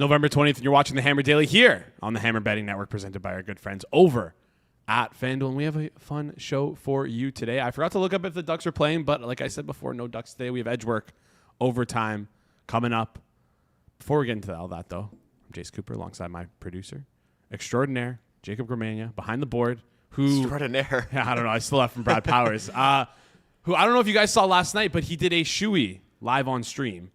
November 20th, and you're watching the Hammer Daily here on the Hammer Betting Network, presented by our good friends over at FanDuel. And we have a fun show for you today. I forgot to look up if the Ducks are playing, but like I said before, no Ducks today. We have edge work overtime coming up. Before we get into all that, though, I'm Jace Cooper alongside my producer extraordinaire, Jacob Gramegna, behind the board. Extraordinaire. Yeah, I don't know. I still have from Brad Powers. Who I don't know if you guys saw last night, but he did a shoey live on stream.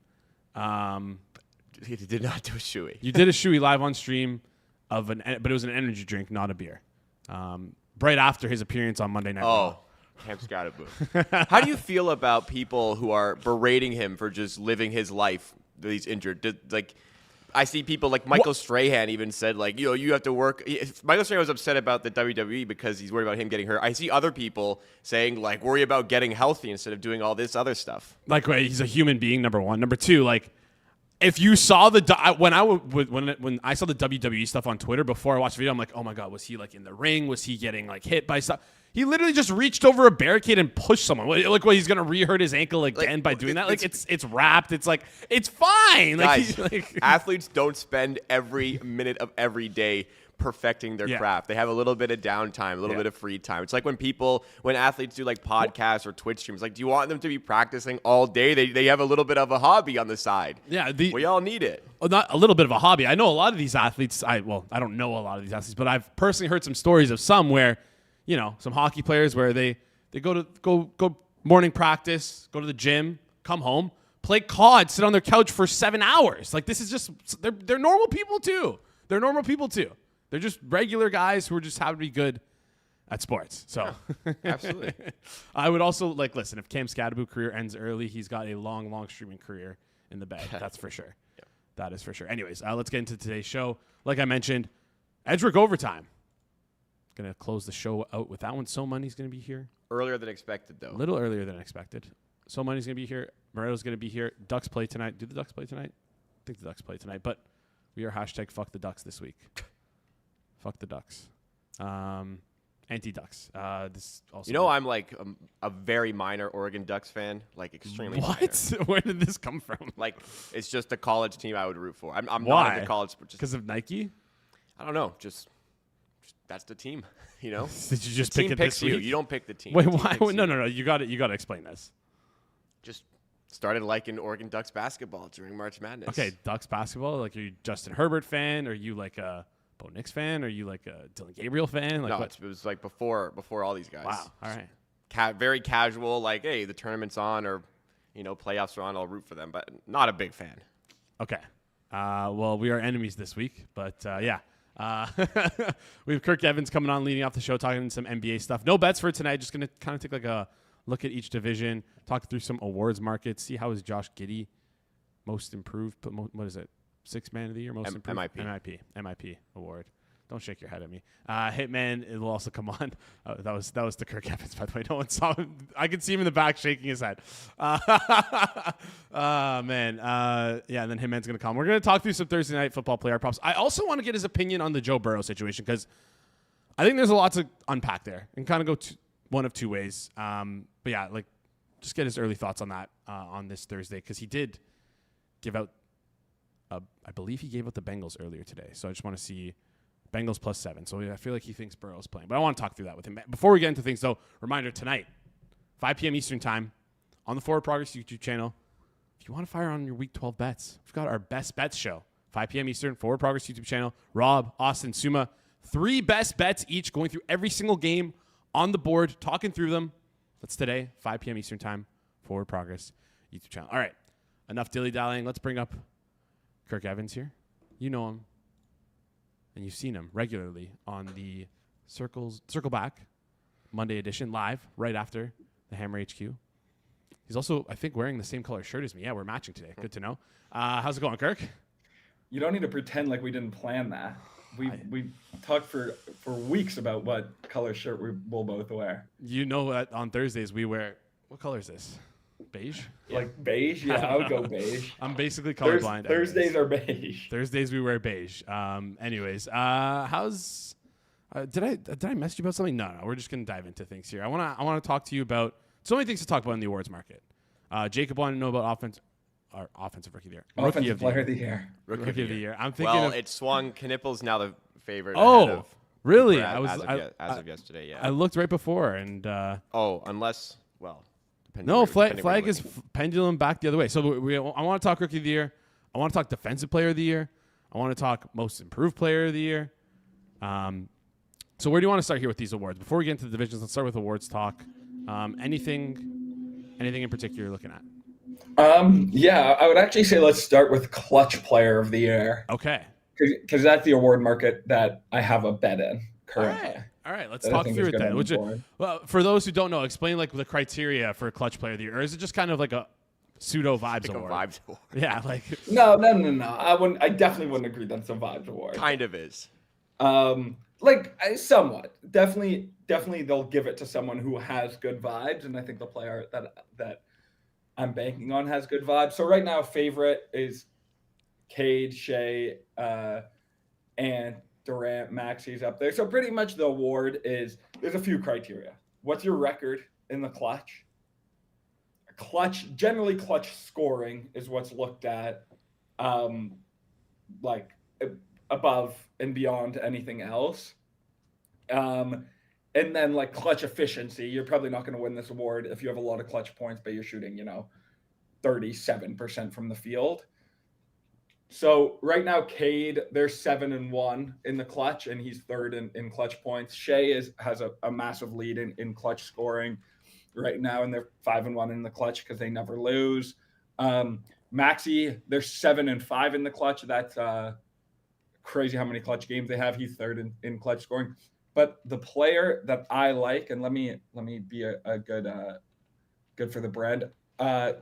He did not do a shoey. You did a shoey live on stream but it was an energy drink, not a beer. Right after his appearance on Monday Night Raw. Cam Scatterboo. How do you feel about people who are berating him for just living his life that he's injured? I see people like Michael Strahan even said, you have to work. Michael Strahan was upset about the WWE because he's worried about him getting hurt. I see other people saying, worry about getting healthy instead of doing all this other stuff. He's a human being, number one. Number two, if you saw when I saw the WWE stuff on Twitter before I watched the video, I'm like, oh my God, was he in the ring? Was he getting hit by stuff? He literally just reached over a barricade and pushed someone. He's gonna re-hurt his ankle again by doing that? It's wrapped. It's fine. Guys, athletes don't spend every minute of every day perfecting their craft. They have a little bit of downtime, a little bit of free time. It's like when athletes do podcasts or Twitch streams, do you want them to be practicing all day? They have a little bit of a hobby on the side. Yeah. We all need it. Well, not a little bit of a hobby. I know a lot of these athletes. I don't know a lot of these athletes, but I've personally heard some stories of some where, some hockey players where they go morning practice, go to the gym, come home, play COD, sit on their couch for 7 hours. This is just, they're normal people too. They're just regular guys who are just happen to be good at sports. So absolutely. I would also listen, if Cam Scatterboo career ends early, he's got a long, long streaming career in the bag. That's for sure. Yeah. That is for sure. Anyways, let's get into today's show. Like I mentioned, Edgework Overtime. Going to close the show out with that one. So Money's going to be here. Earlier than expected, though. A little earlier than expected. So Money's going to be here. Moretto's going to be here. Ducks play tonight. Do the Ducks play tonight? I think the Ducks play tonight. But we are # fuck the Ducks this week. Fuck the Ducks. Anti-Ducks. This also I'm a very minor Oregon Ducks fan. Extremely What? minor. Where did this come from? It's just the college team I would root for. I'm Why? not into college. Because of Nike? I don't know. Just that's the team, Did you just the pick team it picks this week? you. You don't pick the team. Wait, the team why? No. You got to explain this. Just started liking Oregon Ducks basketball during March Madness. Okay, Ducks basketball. Are you a Justin Herbert fan? Are you a Bo Nix fan? Are you a Dylan Gabriel fan? No, it was before all these guys. Wow. All right. Very casual. Hey, the tournament's on, or playoffs are on. I'll root for them, but not a big fan. Okay. Well, we are enemies this week, but yeah. We have Kirk Evans coming on, leading off the show, talking some NBA stuff. No bets for tonight. Just going to kind of take a look at each division, talk through some awards markets, see how is Josh Giddey most improved. What is it? 6th man of the year, most improved? MIP award. Don't shake your head at me. Hitman, it will also come on. That was the Kirk Evans, by the way. No one saw him. I could see him in the back shaking his head. Man. Yeah, and then Hitman's going to come. We're going to talk through some Thursday night football player props. I also want to get his opinion on the Joe Burrow situation because I think there's a lot to unpack there and kind of go one of two ways. But yeah, just get his early thoughts on that on this Thursday because he did give out, I believe he gave out the Bengals earlier today. So I just want to see Bengals +7. So I feel like he thinks Burrow's playing. But I want to talk through that with him. Before we get into things, though, reminder tonight, 5 p.m. Eastern time on the Forward Progress YouTube channel. If you want to fire on your Week 12 bets, we've got our Best Bets show. 5 p.m. Eastern, Forward Progress YouTube channel. Rob, Austin, Suma, 3 best bets each, going through every single game on the board, talking through them. That's today, 5 p.m. Eastern time, Forward Progress YouTube channel. All right, enough dilly-dallying. Let's bring up Kirk Evans here. You know him. And you've seen him regularly on the Circle Back Monday edition live right after the Hammer HQ. He's also, I think, wearing the same color shirt as me. Yeah, we're matching today. Good to know. How's it going, Kirk? You don't need to pretend like we didn't plan that. We talked for weeks about what color shirt we'll both wear. You know that on Thursdays we wear, what color is this? Beige? Beige? Yeah, I would go beige. I'm basically colorblind. Thursdays are beige. Thursdays we wear beige. Anyways, how's did I mess you about something? No, we're just gonna dive into things here. I wanna talk to you about so many things to talk about in the awards market. Jacob wanted to know about or offensive rookie of the year. Offensive player of the year. Rookie of the year. I'm thinking Well, of, it swung. Knippel's now the favorite. Oh, ahead of really? Cooper as of yesterday. Yeah. I looked right before, and Unless depending no, depending where flag you're is looking. pendulum back the other way. So I want to talk rookie of the year. I want to talk defensive player of the year. I want to talk most improved player of the year. So where do you want to start here with these awards? Before we get into the divisions, let's start with awards talk. Anything in particular you're looking at? Yeah, I would actually say let's start with clutch player of the year. Okay. Because that's the award market that I have a bet in currently. All right. Let's talk through it then. Well, for those who don't know, explain like the criteria for clutch player of the year, or is it just kind of like a pseudo vibes award? A vibes award. Yeah, like No. I definitely wouldn't agree that's a vibes award. Kind of is. Somewhat. Definitely they'll give it to someone who has good vibes, and I think the player that I'm banking on has good vibes. So right now, favorite is Cade, Shea, and Durant. Maxi's up there. So pretty much the award is there's a few criteria. What's your record in the clutch? Generally clutch scoring is what's looked at, like above and beyond anything else. And then like clutch efficiency, you're probably not going to win this award if you have a lot of clutch points, but you're shooting, 37% from the field. So right now, Cade, they're 7-1 in the clutch, and he's third in clutch points. Shea has a massive lead in clutch scoring right now, and they're 5-1 in the clutch because they never lose. Maxi, they're 7-5 in the clutch. That's crazy how many clutch games they have. He's third in clutch scoring. But the player that I like, and let me be a good for the brand, on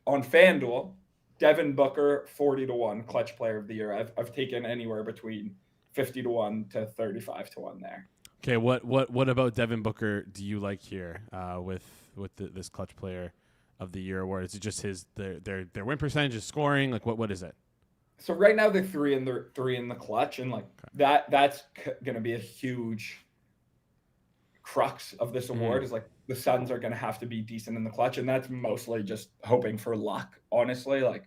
FanDuel, Devin Booker, 40-1 clutch player of the year. I've taken anywhere between 50-1 to 35-1 there. Okay, what about Devin Booker do you like here with this clutch player of the year award? Is it just their win percentage, is scoring? Like what is it? So right now they're three in the clutch, and like that's going to be a huge crux of this award. Is like the Suns are going to have to be decent in the clutch, and that's mostly just hoping for luck. Honestly, like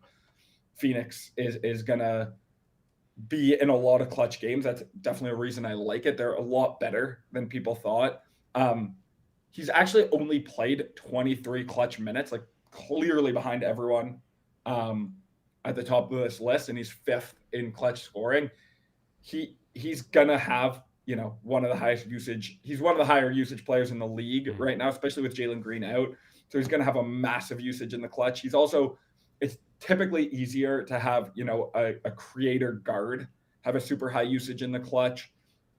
Phoenix is going to be in a lot of clutch games. That's definitely a reason I like it. They're a lot better than people thought. He's actually only played 23 clutch minutes, like clearly behind everyone at the top of this list, and he's fifth in clutch scoring. He's gonna have one of the highest usage. He's one of the higher usage players in the league right now, especially with Jalen Green out. So he's gonna have a massive usage in the clutch. He's also, it's typically easier to have a creator guard have a super high usage in the clutch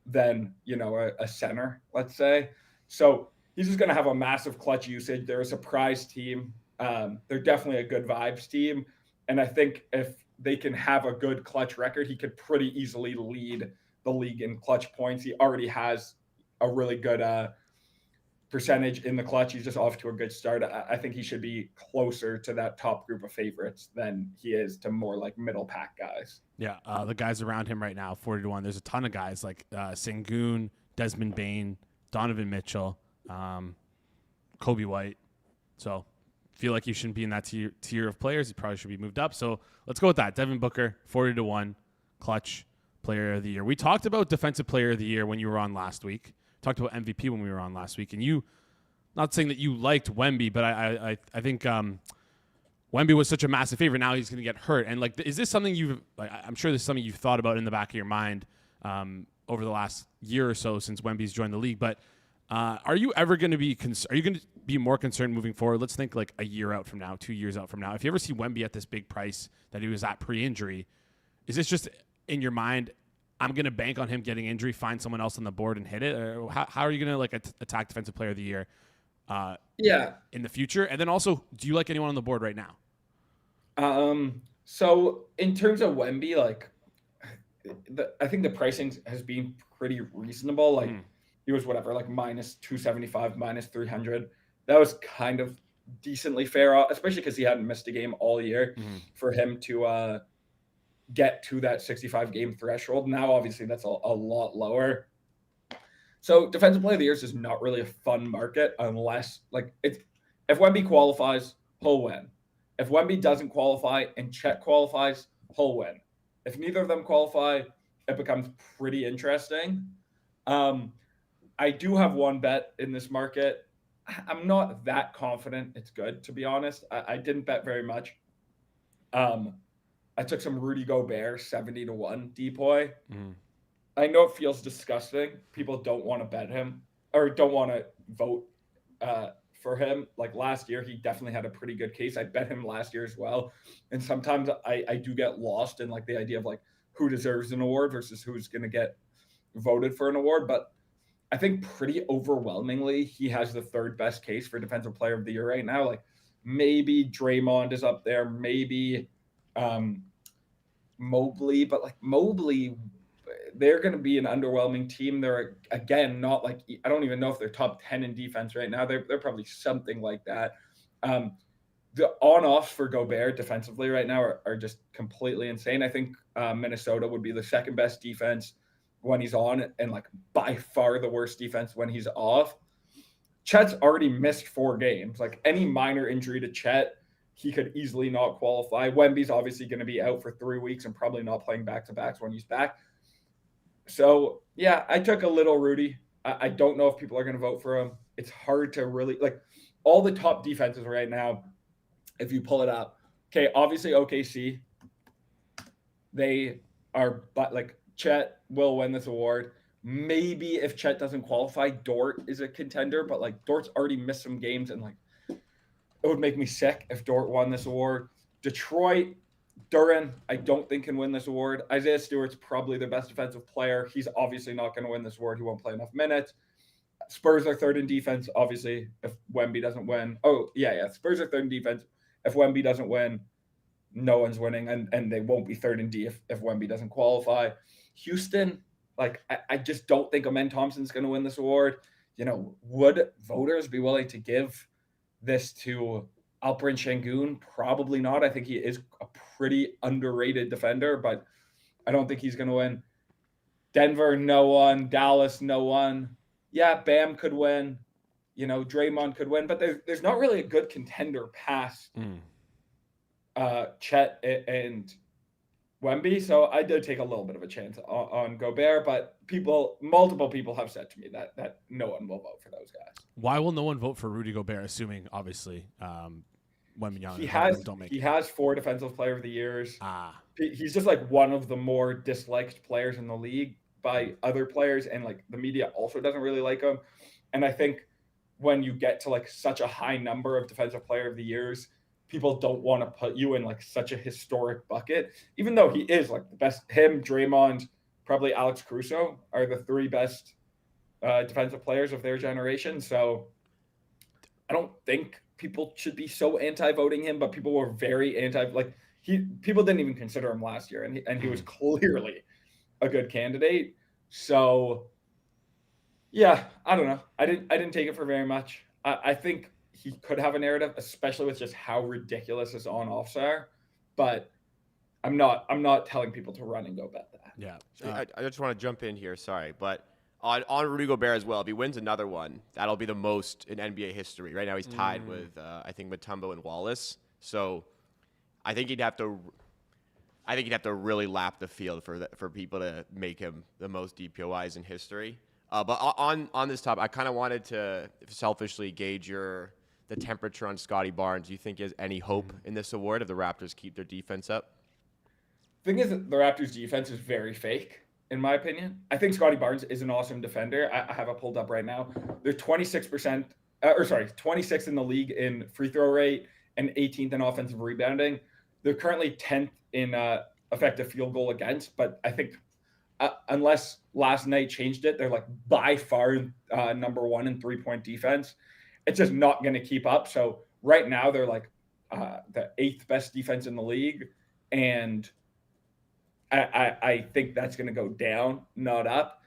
than a center, let's say. So he's just gonna have a massive clutch usage. They're a surprise team. They're definitely a good vibes team. And I think if they can have a good clutch record, he could pretty easily lead the league in clutch points. He already has a really good percentage in the clutch. He's just off to a good start. I think he should be closer to that top group of favorites than he is to more like middle pack guys. Yeah, the guys around him right now, 40-1. There's a ton of guys like Sengun, Desmond Bane, Donovan Mitchell, Kobe White. So feel like you shouldn't be in that tier of players. He probably should be moved up. So let's go with that. Devin Booker, 40-1, clutch player of the year. We talked about defensive player of the year when you were on last week. Talked about MVP when we were on last week. And you, not saying that you liked Wemby, but I think Wemby was such a massive favorite. Now he's going to get hurt. And like, is this something I'm sure this is something you've thought about in the back of your mind over the last year or so since Wemby's joined the league. But are you ever going to be are you going to be more concerned moving forward? Let's think like a year out from now, 2 years out from now. If you ever see Wemby at this big price that he was at pre-injury, is this just in your mind, I'm going to bank on him getting injury, find someone else on the board and hit it? Or how are you going to like attack defensive player of the year in the future? And then also, do you like anyone on the board right now? So in terms of Wemby, like I think the pricing has been pretty reasonable. Like he was whatever, like minus 275, minus 300. That was kind of decently fair, especially because he hadn't missed a game all year for him to get to that 65 game threshold. Now, obviously, that's a lot lower. So defensive player of the year is not really a fun market unless like if Wemby qualifies, he'll win. If Wemby doesn't qualify and Chet qualifies, he'll win. If neither of them qualify, it becomes pretty interesting. I do have one bet in this market. I'm not that confident it's good, to be honest. I didn't bet very much. I took some Rudy Gobert 70-1 depoy. I know it feels disgusting. People don't want to bet him or don't want to vote for him. Like last year, he definitely had a pretty good case. I bet him last year as well. And sometimes I do get lost in like the idea of like who deserves an award versus who's going to get voted for an award. But I think pretty overwhelmingly, he has the third best case for Defensive Player of the Year right now. Like maybe Draymond is up there, maybe Mobley, but like Mobley, they're going to be an underwhelming team. They're again not like I don't even know if they're top 10 in defense right now. They're probably something like that. The on-offs for Gobert defensively right now are just completely insane. I think Minnesota would be the second best defense when he's on, and like by far the worst defense when he's off. Chet's already missed 4 games. Like any minor injury to Chet, he could easily not qualify. Wemby's obviously going to be out for 3 weeks and probably not playing back-to-backs when he's back. So, yeah, I took a little Rudy. I don't know if people are going to vote for him. It's hard to really – like all the top defenses right now, if you pull it up. Okay, obviously OKC, they are – but like Chet will win this award. Maybe if Chet doesn't qualify, Dort is a contender, but like Dort's already missed some games and like it would make me sick if Dort won this award. Detroit, Duran, I don't think can win this award. Isaiah Stewart's probably the best defensive player. He's obviously not going to win this award. He won't play enough minutes. Spurs are third in defense, obviously, if Wemby doesn't win. Oh, yeah. Spurs are third in defense. If Wemby doesn't win, no one's winning, and they won't be third in D if Wemby doesn't qualify. Houston, like, I just don't think Amen Thompson's going to win this award. You know, would voters be willing to give this to Alperen Şengün? Probably not. I think he is a pretty underrated defender, but I don't think he's going to win. Denver, no one. Dallas, no one. Yeah, Bam could win. You know, Draymond could win, but there's not really a good contender past Chet and Wemby. So I did take a little bit of a chance on Gobert, but multiple people have said to me that no one will vote for those guys. Why will no one vote for Rudy Gobert, assuming, obviously, Wembanyama don't make it? He has 4 Defensive Player of the Years. He's just like one of the more disliked players in the league by other players, and like the media also doesn't really like him. And I think when you get to like such a high number of Defensive Player of the Years, people don't want to put you in like such a historic bucket, even though he is like the best. Him, Draymond, probably Alex Caruso are the 3 best defensive players of their generation. So I don't think people should be so anti-voting him, but people were very anti. Like people didn't even consider him last year, and he was clearly a good candidate. So yeah, I don't know. I didn't take it for very much. I think he could have a narrative, especially with just how ridiculous his on-offs are. But I'm not telling people to run and go bet that. Yeah. I just want to jump in here. Sorry, but on Rudy Gobert as well. If he wins another one, that'll be the most in NBA history. Right now, he's tied with I think Mutombo and Wallace. So I think he'd have to really lap the field for people to make him the most DPOIs in history. But on this topic, I kind of wanted to selfishly gauge the temperature on Scotty Barnes. Do you think he has any hope in this award if the Raptors keep their defense up? The thing is that the Raptors' defense is very fake, in my opinion. I think Scotty Barnes is an awesome defender. I have it pulled up right now. They're 26th in the league in free throw rate and 18th in offensive rebounding. They're currently 10th in effective field goal against, but I think unless last night changed it, they're like by far number 1 in 3-point defense. It's just not going to keep up. So right now they're like the 8th best defense in the league, and I think that's going to go down, not up.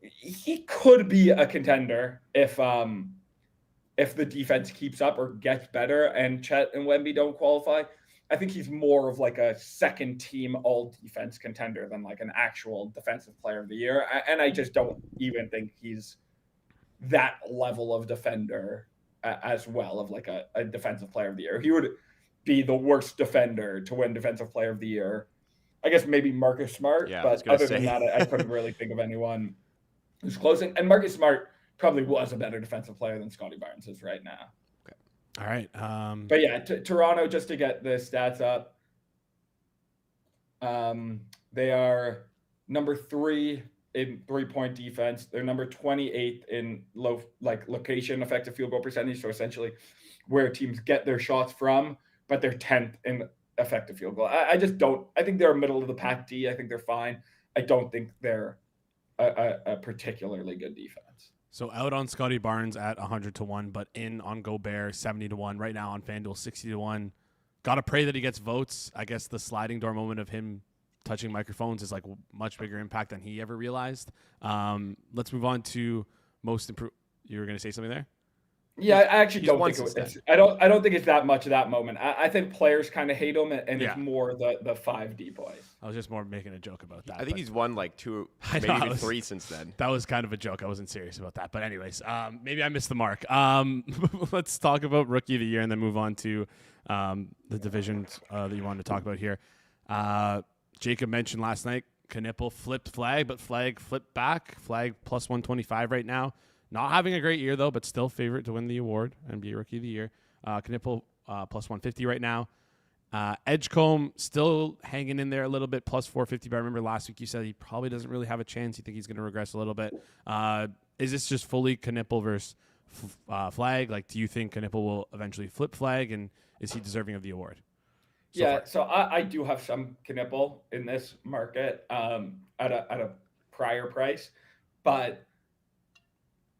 He could be a contender if the defense keeps up or gets better and Chet and Wemby don't qualify. I think he's more of like a second team all defense contender than like an actual defensive player of the year. And I just don't even think he's that level of defender as well of like a defensive player of the year. be the worst defender to win Defensive Player of the Year. I guess maybe Marcus Smart, Yeah, I was but gonna other say. than that, I couldn't really think of anyone who's closing. And Marcus Smart probably was a better defensive player than Scotty Barnes is right now. All right. But yeah, Toronto, just to get the stats up, they are number 3 in 3-point defense. They're number 28 in location effective field goal percentage. So essentially where teams get their shots from, but they're 10th in effective field goal. I just don't. I think they're middle of the pack D. I think they're fine. I don't think they're a particularly good defense. So out on Scotty Barnes at 100-1, but in on Gobert 70-1. Right now on FanDuel 60-1. Gotta pray that he gets votes. I guess the sliding door moment of him touching microphones is like much bigger impact than he ever realized. Let's move on to most improved. You were gonna say something there? Yeah, I actually don't think it's. I don't think it's that much of that moment. I think players kind of hate him, and it's more the 5D boys. I was just more making a joke about that. I think he's won like 2, maybe even 3 since then. That was kind of a joke. I wasn't serious about that. But anyways, maybe I missed the mark. Let's talk about Rookie of the Year and then move on to the divisions that you wanted to talk about here. Jacob mentioned last night, Knipple flipped Flag, but Flag flipped back. Flag plus 125 right now. Not having a great year, though, but still favorite to win the award and be Rookie of the Year. Knipple plus 150 right now. Edgecombe still hanging in there a little bit, plus 450. But I remember last week you said he probably doesn't really have a chance. You think he's going to regress a little bit. Is this just fully Knipple versus Flag? Like, do you think Knipple will eventually flip Flag, and is he deserving of the award? So I do have some Knipple in this market at a prior price, but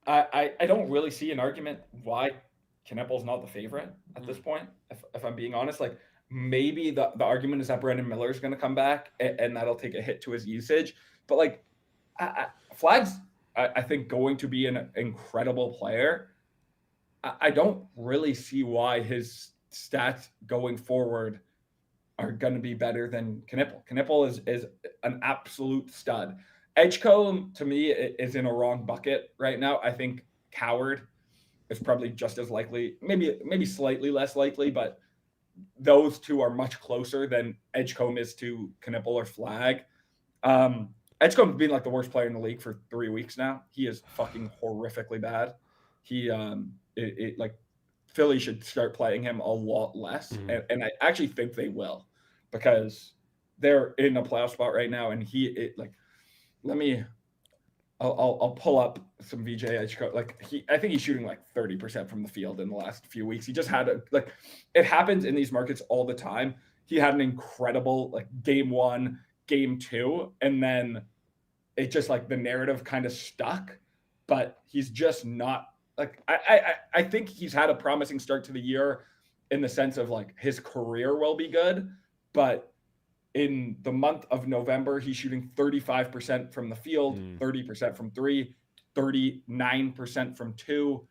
I don't really see an argument why Knipple's not the favorite at this point. If I'm being honest, like maybe the argument is that Brandon Miller is going to come back and that'll take a hit to his usage. But like Flag's, I think going to be an incredible player. I don't really see why his stats going forward are going to be better than Knipple. Knipple is an absolute stud. Edgecombe, to me, is in a wrong bucket right now. I think Coward is probably just as likely, maybe slightly less likely, but those two are much closer than Edgecombe is to Knipple or Flag. Edgecombe's been like the worst player in the league for 3 weeks now. He is fucking horrifically bad. He like Philly should start playing him a lot less, and I actually think they will, because they're in a playoff spot right now, and I'll pull up some VJ Edgecombe. I think he's shooting like 30% from the field in the last few weeks. He just had it happens in these markets all the time. He had an incredible game 1, game 2, and then it just the narrative kind of stuck, but he's just not I think he's had a promising start to the year in the sense of his career will be good, but in the month of November, he's shooting 35% from the field, 30% from 3, 39% from 2.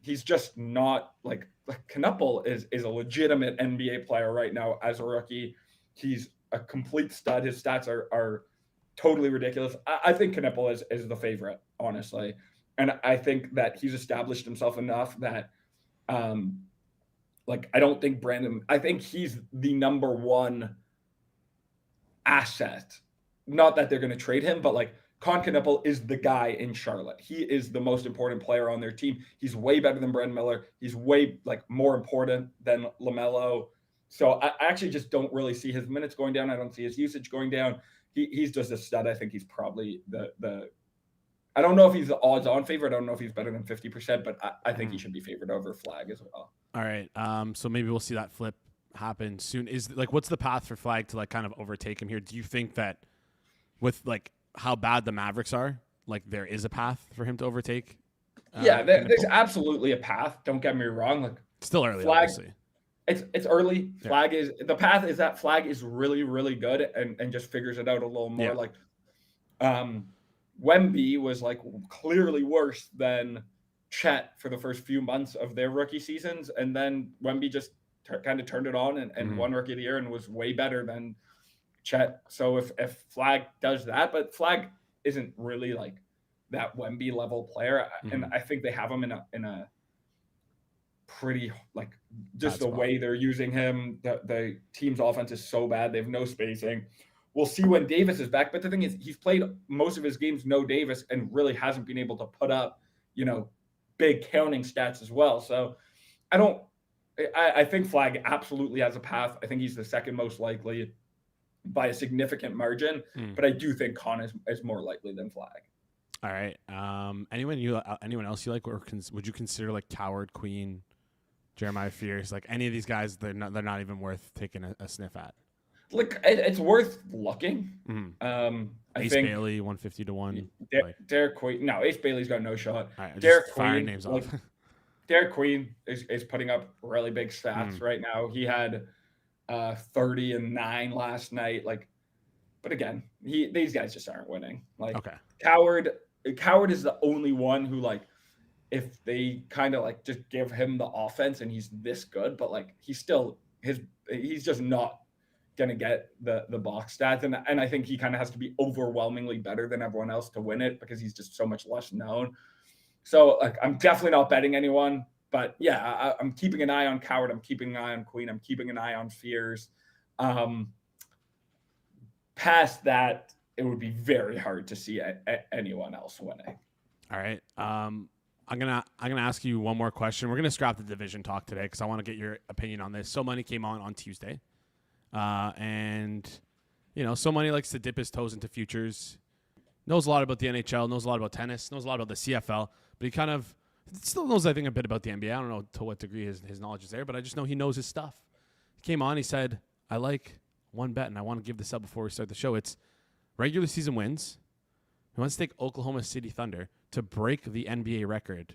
He's just not Knipple is a legitimate NBA player right now as a rookie. He's a complete stud. His stats are totally ridiculous. I think Knipple is the favorite, honestly. And I think that he's established himself enough that I don't think I think he's the number 1 asset. Not that they're going to trade him, but Con Knipple is the guy in Charlotte. He is the most important player on their team. He's way better than Brandon Miller. He's way more important than LaMelo. So I actually just don't really see his minutes going down. I don't see his usage going down. He's just a stud. I think he's probably the I don't know if he's the odds-on favorite. I don't know if he's better than 50%, but I think he should be favored over Flag as well. All right. So maybe we'll see that flip happen soon. Is what's the path for Flag to kind of overtake him here? Do you think that with how bad the Mavericks are, there is a path for him to overtake? There's absolutely a path. Don't get me wrong. Still early, Flag, obviously. It's early. Flag is the path is that Flag is really, really good and just figures it out a little more. Wemby was clearly worse than Chet for the first few months of their rookie seasons, and then Wemby just kind of turned it on and won Rookie of the Year and was way better than Chet. So if Flag does that, but Flag isn't really that Wemby level player, and I think they have him in pretty like just Bad the spot. way they're using him. The team's offense is so bad; they have no spacing. We'll see when Davis is back. But the thing is, he's played most of his games no Davis and really hasn't been able to put up, big counting stats as well. So I think Flag absolutely has a path. I think he's the second most likely by a significant margin, but I do think Con is more likely than Flag. All right. Anyone else you like, or would you consider like Coward, Queen, Jeremiah Fears, like any of these guys? They're not even worth taking a sniff at. Look, it's worth looking. Ace think Bailey 150 to 1. Derek Queen. No, Ace Bailey's got no shot. Right, Derek firing Queen. names off. Derek Queen is putting up really big stats right now. He had 30 and 9 last night. But again, these guys just aren't winning. Okay. Coward is the only one who if they kind of just give him the offense and he's this good, but he's just not gonna get the box stats, and I think he kind of has to be overwhelmingly better than everyone else to win it because he's just so much less known. So I'm definitely not betting anyone, but yeah, I'm keeping an eye on Coward. I'm keeping an eye on Queen. I'm keeping an eye on Fears. Past that, it would be very hard to see anyone else winning. All right. I'm gonna ask you one more question. We're gonna scrap the division talk today because I want to get your opinion on this. So Money came on Tuesday, and So Money likes to dip his toes into futures. Knows a lot about the NHL. Knows a lot about tennis. Knows a lot about the CFL. But he kind of still knows, I think, a bit about the NBA. I don't know to what degree his knowledge is there, but I just know he knows his stuff. He came on. He said, "I like one bet, and I want to give this up before we start the show. It's regular season wins. He wants to take Oklahoma City Thunder to break the NBA record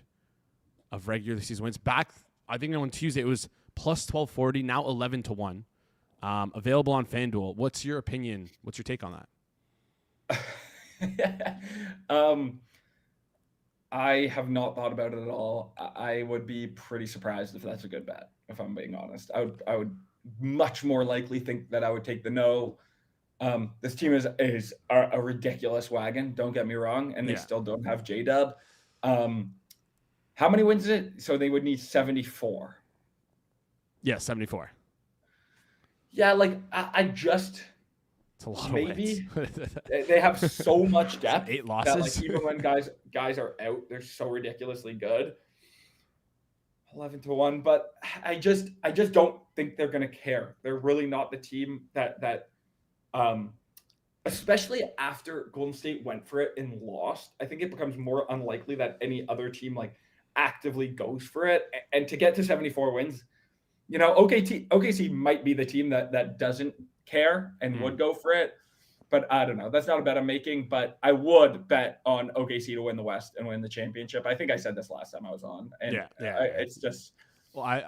of regular season wins. Back, I think on Tuesday, it was plus 1240, now 11 to 1. Available on FanDuel. What's your opinion? What's your take on that? I have not thought about it at all. I would be pretty surprised if that's a good bet, if I'm being honest. I would much more likely think that I would take the no. This team is a ridiculous wagon, don't get me wrong, and they still don't have J-Dub. How many wins is it? So they would need 74. Yeah, 74. Yeah, I just... It's a lot maybe of wins. They have so much depth. 8 losses. That, even when guys are out, they're so ridiculously good. 11 to 1, but I just don't think they're going to care. They're really not the team that especially after Golden State went for it and lost. I think it becomes more unlikely that any other team actively goes for it. And to get to 74 wins, OKC might be the team that doesn't care and would go for it. But I don't know. That's not a bet I'm making, but I would bet on OKC to win the West and win the championship. I think I said this last time I was on. And it's just... Well,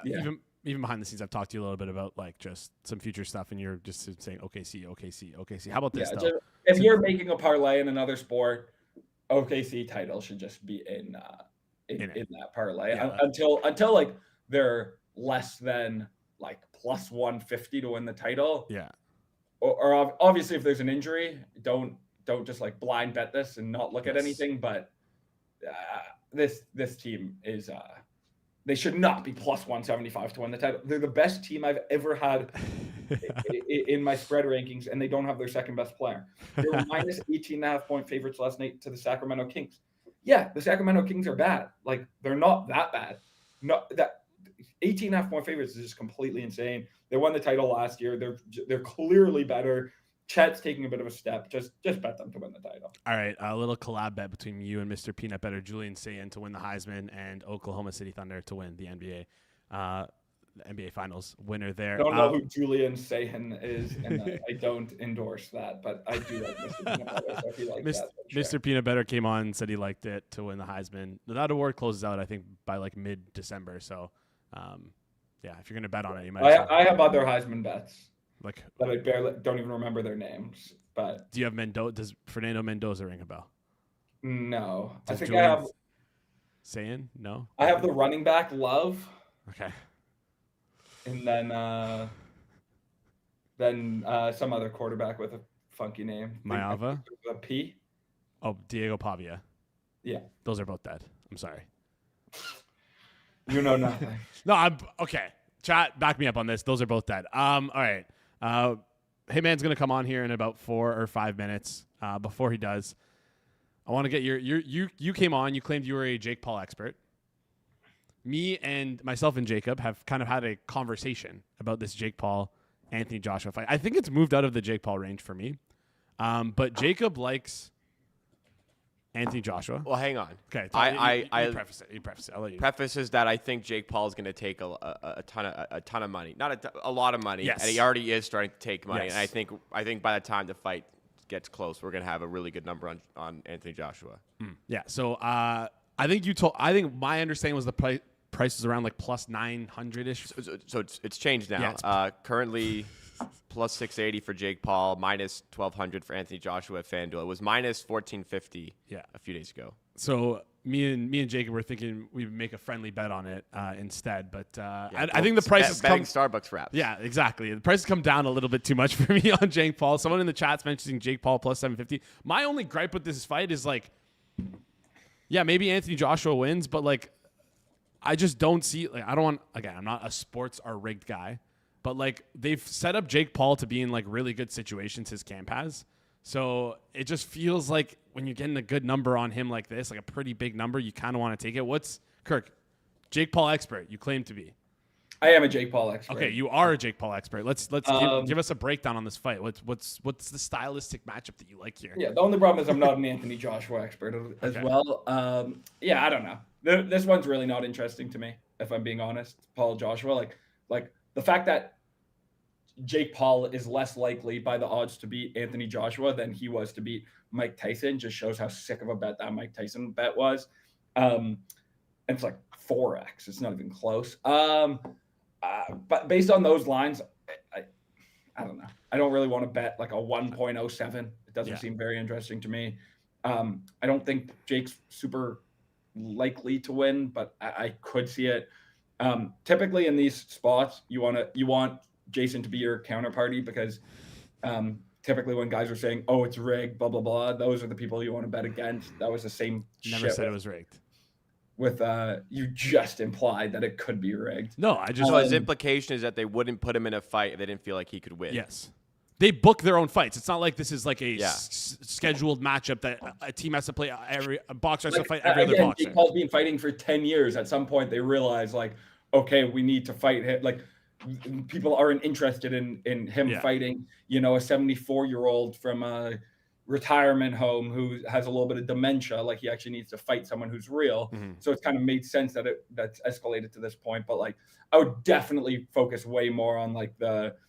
even behind the scenes, I've talked to you a little bit about just some future stuff, and you're just saying OKC. How about this, though? If you're making a parlay in another sport, OKC title should just be in that parlay until they're less than plus 150 to win the title. Yeah. Or obviously, if there's an injury, don't just blind bet this and not look at anything. But this team is they should not be plus 175 to win the title. They're the best team I've ever had in my spread rankings, and they don't have their second best player. They were minus 18.5 point favorites last night to the Sacramento Kings. Yeah, the Sacramento Kings are bad. They're not that bad. Not that 18.5 point favorites is just completely insane. They won the title last year. They're clearly better. Chet's taking a bit of a step. Just bet them to win the title. All right, a little collab bet between you and Mr. Peanut Butter, Julian Sayin to win the Heisman, and Oklahoma City Thunder to win the NBA Finals. Winner there. I don't know who Julian Sayin is, and I don't endorse that, but I do like Mr. Peanut Butter. So if he likes that, Mr. Peanut Butter came on and said he liked it to win the Heisman. That award closes out, I think, by mid-December. So, if you're gonna bet on it, you might. I have other Heisman bets. But I barely don't even remember their names. But do you have Mendoza? Does Fernando Mendoza ring a bell? No. Does I think Julian I have. Saying no. I have the running back Love. Okay. And then some other quarterback with a funky name. Maeva. A P. Oh, Diego Pavia. Yeah. Those are both dead. I'm sorry. You know nothing. No, I'm okay. Chat, back me up on this. Those are both dead. All right. Hitman's gonna come on here in about 4 or 5 minutes. Before he does, I want to get you came on. You claimed you were a Jake Paul expert. Me and myself and Jacob have kind of had a conversation about this Jake Paul Anthony Joshua fight. I think it's moved out of the Jake Paul range for me. But Jacob likes Anthony Joshua. Well, hang on. Okay, you preface it. You preface it. I'll let you. Preface is that I think Jake Paul is going to take a ton of money, not a lot of money, Yes. and he already is starting to take money. Yes. And I think by the time the fight gets close, we're going to have a really good number on Anthony Joshua. Yeah. So I think my understanding was the price was around like plus 900 ish. So it's changed now. Yeah, Currently plus 680 for Jake Paul, minus 1200 for Anthony Joshua at FanDuel. It was minus 1450 a few days ago. So me and Jacob were thinking we would make a friendly bet on it instead, but I think the price is betting Starbucks wraps. Yeah, exactly. The price has come down a little bit too much for me on Jake Paul. Someone in the chat's mentioning Jake Paul plus 750. My only gripe with this fight is like, yeah, maybe Anthony Joshua wins, but like, I just don't see, like, I don't want, again, I'm not a sports or rigged guy, but like they've set up Jake Paul to be in like really good situations his camp has. So it just feels like when you're getting a good number on him like this, like a pretty big number, you kind of want to take it. What's Kirk, Jake Paul expert? You claim to be. I am a Jake Paul expert. Okay, you are a Jake Paul expert. Let's give us a breakdown on this fight. What's the stylistic matchup that you like here? Yeah, the only problem is I'm not an Anthony Joshua expert as well. Yeah, I don't know. This one's really not interesting to me, if I'm being honest. Paul Joshua, like the fact that Jake Paul is less likely by the odds to beat Anthony Joshua than he was to beat Mike Tyson just shows how sick of a bet that Mike Tyson bet was. And it's like 4x. It's not even close. But based on those lines, I don't know. I don't really want to bet like a 1.07. It doesn't seem very interesting to me. I don't think Jake's super likely to win, but I could see it. Typically in these spots, you want Jason to be your counterparty because typically when guys are saying, "Oh, it's rigged," blah blah blah, those are the people you want to bet against. That was the same. Never said it was rigged. With you just implied that it could be rigged. No, I just. So his implication is that they wouldn't put him in a fight if they didn't feel like he could win. Yes. They book their own fights. It's not like this is like a scheduled matchup that a team has to play. A boxer has to fight every other boxer. Jake Paul's been fighting for 10 years. At some point, they realize, like, okay, we need to fight him. Like, people aren't interested in him fighting, a 74-year-old from a retirement home who has a little bit of dementia. Like, he actually needs to fight someone who's real. Mm-hmm. So it's kind of made sense that's escalated to this point. But, like, I would definitely focus way more on, like, the –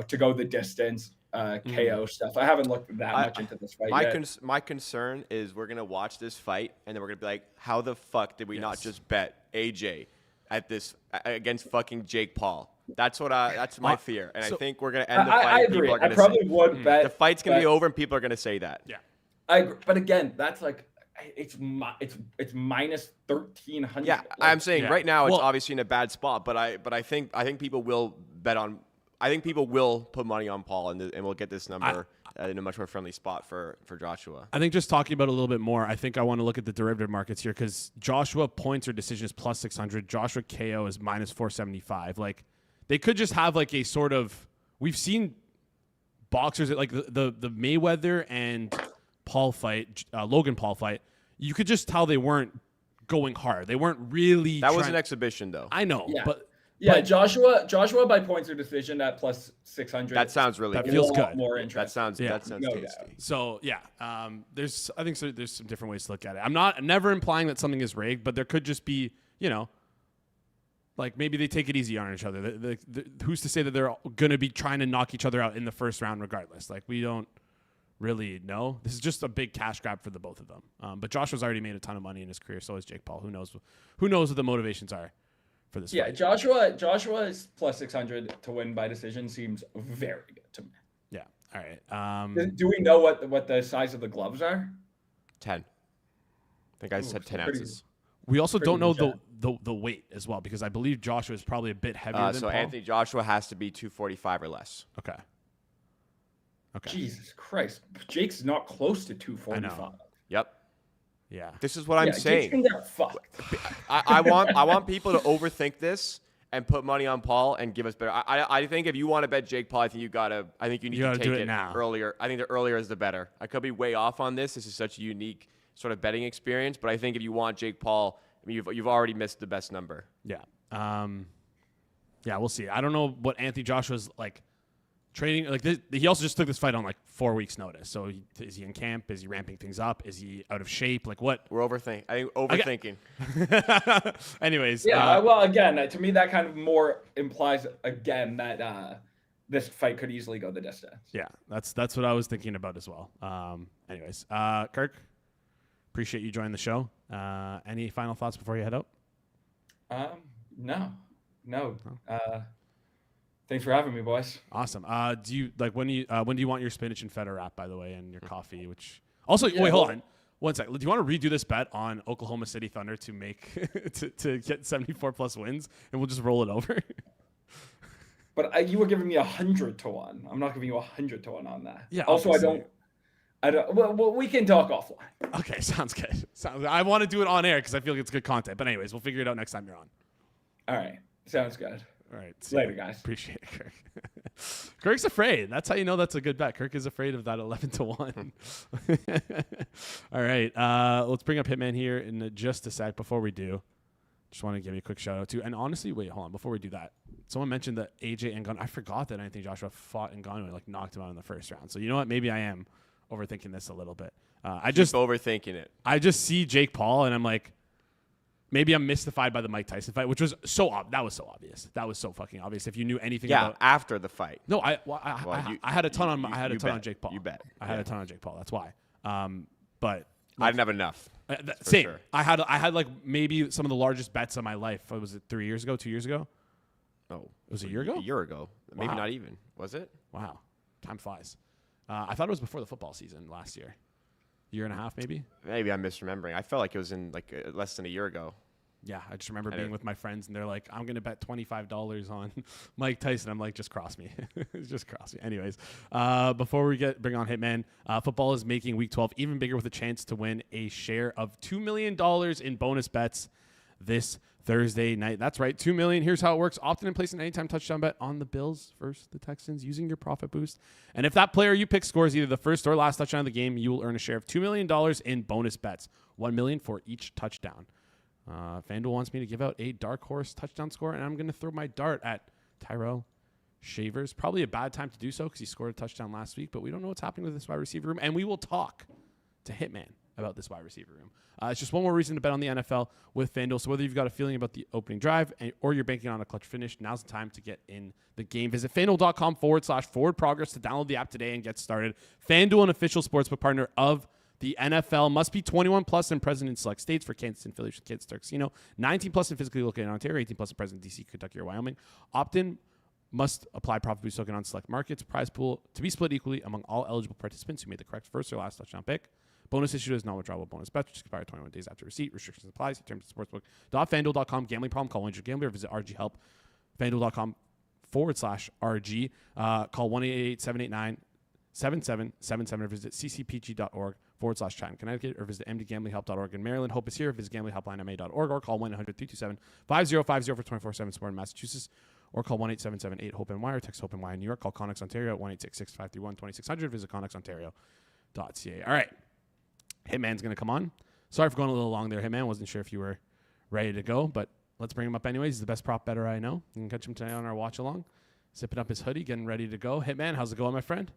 to go the distance, KO stuff. I haven't looked that much into this fight yet. My concern is we're going to watch this fight, and then we're going to be like, how the fuck did we not just bet AJ at this against fucking Jake Paul? That's my fear. And I think we're going to end the fight. I agree. I probably would bet. The fight's going to be over, and people are going to say that. Yeah. I agree. But again, that's like, it's minus 1,300. Yeah, I'm saying right now it's obviously in a bad spot, but I think people will bet on. I think people will put money on Paul, and we'll get this number in a much more friendly spot for Joshua. I think just talking about it a little bit more, I think I want to look at the derivative markets here because Joshua points or decision is plus 600. Joshua KO is minus 475. Like, they could just have like a sort of – we've seen boxers like the Mayweather and Paul fight, Logan Paul fight. You could just tell they weren't going hard. They weren't really – That was an exhibition, though. I know, but – yeah, Joshua by points or decision at plus 600. That sounds really that good. feels good. More interesting. That sounds tasty. Doubt. So there's some different ways to look at it. I'm never implying that something is rigged, but there could just be like maybe they take it easy on each other. Who's to say that they're going to be trying to knock each other out in the first round regardless? Like, we don't really know. This is just a big cash grab for the both of them. But Joshua's already made a ton of money in his career. So has Jake Paul. Who knows what the motivations are for this fight. Joshua's plus 600 to win by decision seems very good to me. Yeah. All right. Do we know what the size of the gloves are? 10. I think I said 10 ounces. We also don't know the weight as well because I believe Joshua is probably a bit heavier than so Paul. Anthony Joshua has to be 245 or less. Okay. Jesus Christ. Jake's not close to 245. Yep. Yeah. This is what I'm saying. Jake's gonna get fucked. I want people to overthink this and put money on Paul and give us better. I think if you want to bet Jake Paul, I think you need to take it now. earlier. I think the earlier is the better. I could be way off on this. This is such a unique sort of betting experience, but I think if you want Jake Paul, I mean, you've already missed the best number. Yeah. Yeah, we'll see. I don't know what Anthony Joshua's like training. Like he also just took this fight on like 4 weeks' notice. So is he in camp? Is he ramping things up? Is he out of shape? Like what? We're overthinking. Anyways. Yeah. Well, again, to me, that kind of more implies again that this fight could easily go the distance. Yeah, that's what I was thinking about as well. Anyways, Kirk, appreciate you joining the show. Any final thoughts before you head out? No. Thanks for having me, boys. Awesome. Do you when do you want your spinach and feta wrap, by the way, and your coffee? Which also wait, hold on, 1 sec. Do you want to redo this bet on Oklahoma City Thunder to make to get 74+ wins, and we'll just roll it over? But you were giving me 100 to 1. I'm not giving you 100 to 1 on that. Yeah. Also, obviously. I don't. Well, we can talk offline. Okay, sounds good. I want to do it on air because I feel like it's good content. But anyways, we'll figure it out next time you're on. All right. Sounds good. All right. Later, guys. Appreciate it, Kirk. Kirk's afraid. That's how you know that's a good bet. Kirk is afraid of that 11 to 1. All right. Let's bring up Hitman here in just a sec. Before we do, just want to give you a quick shout out to. And honestly, wait, hold on. Before we do that, someone mentioned that AJ Ngannou. I forgot that Anthony Joshua fought Ngannou and like knocked him out in the first round. So you know what? Maybe I am overthinking this a little bit. Keep overthinking it. I just see Jake Paul and I'm like, maybe I'm mystified by the Mike Tyson fight, which was that was so obvious. That was so fucking obvious. If you knew anything about after the fight. No, I had a ton on Jake Paul. You bet. I had a ton on Jake Paul. That's why. But I didn't have enough. Same. Sure. I had like maybe some of the largest bets of my life. Was it 3 years ago? 2 years ago? Oh, it was a year ago. A year ago, maybe Wow. not even. Was it? Wow, time flies. I thought it was before the football season last year. Year and a half, maybe. Maybe I'm misremembering. I felt like it was in like less than a year ago. Yeah, I just remember being with my friends, and they're like, I'm going to bet $25 on Mike Tyson. I'm like, just cross me. Just cross me. Anyways, before we bring on Hitman, football is making Week 12 even bigger with a chance to win a share of $2 million in bonus bets this Thursday night. That's right, $2 million. Here's how it works. Opt in and place an anytime touchdown bet on the Bills versus the Texans using your profit boost. And if that player you pick scores either the first or last touchdown of the game, you will earn a share of $2 million in bonus bets, $1 million for each touchdown. FanDuel wants me to give out a dark horse touchdown score, and I'm going to throw my dart at Tyrell Shavers. Probably a bad time to do so because he scored a touchdown last week, but we don't know what's happening with this wide receiver room, and we will talk to Hitman about this wide receiver room. It's just one more reason to bet on the NFL with FanDuel. So whether you've got a feeling about the opening drive or you're banking on a clutch finish, now's the time to get in the game. Visit FanDuel.com/forward progress to download the app today and get started. FanDuel, an official sportsbook partner of the NFL, must be 21 plus and present in select states. For Kansas and Philly, Kansas Star Casino, 19 plus and physically located in Ontario, 18 plus and present in DC, Kentucky, or Wyoming. Opt-in must apply profit boost token on select markets. Prize pool to be split equally among all eligible participants who made the correct first or last touchdown pick. Bonus issued is not withdrawable bonus bets, which expire 21 days after receipt. Restrictions apply. See terms at sportsbook.fanduel.com. Gambling problem? Call 1-800-GAMBLER or visit RG Help. FanDuel.com/RG. Call 1-888-789-7777 or visit ccpg.org/chat in Connecticut or visit mdgamblinghelp.org in Maryland. Hope is here. Visit gamblinghelplinema.org or call 1-800-327-5050 for 24/7 support in Massachusetts or call 1-877-8-HOPE-NY or text HOPE-NY in New York. Call Connex Ontario at 1-866-531-2600. Visit connexontario.ca. All right. Hitman's going to come on. Sorry for going a little long there, Hitman. Wasn't sure if you were ready to go, but let's bring him up anyways. He's the best prop bettor I know. You can catch him tonight on our watch along. Zipping up his hoodie, getting ready to go. Hitman, how's it going, my friend?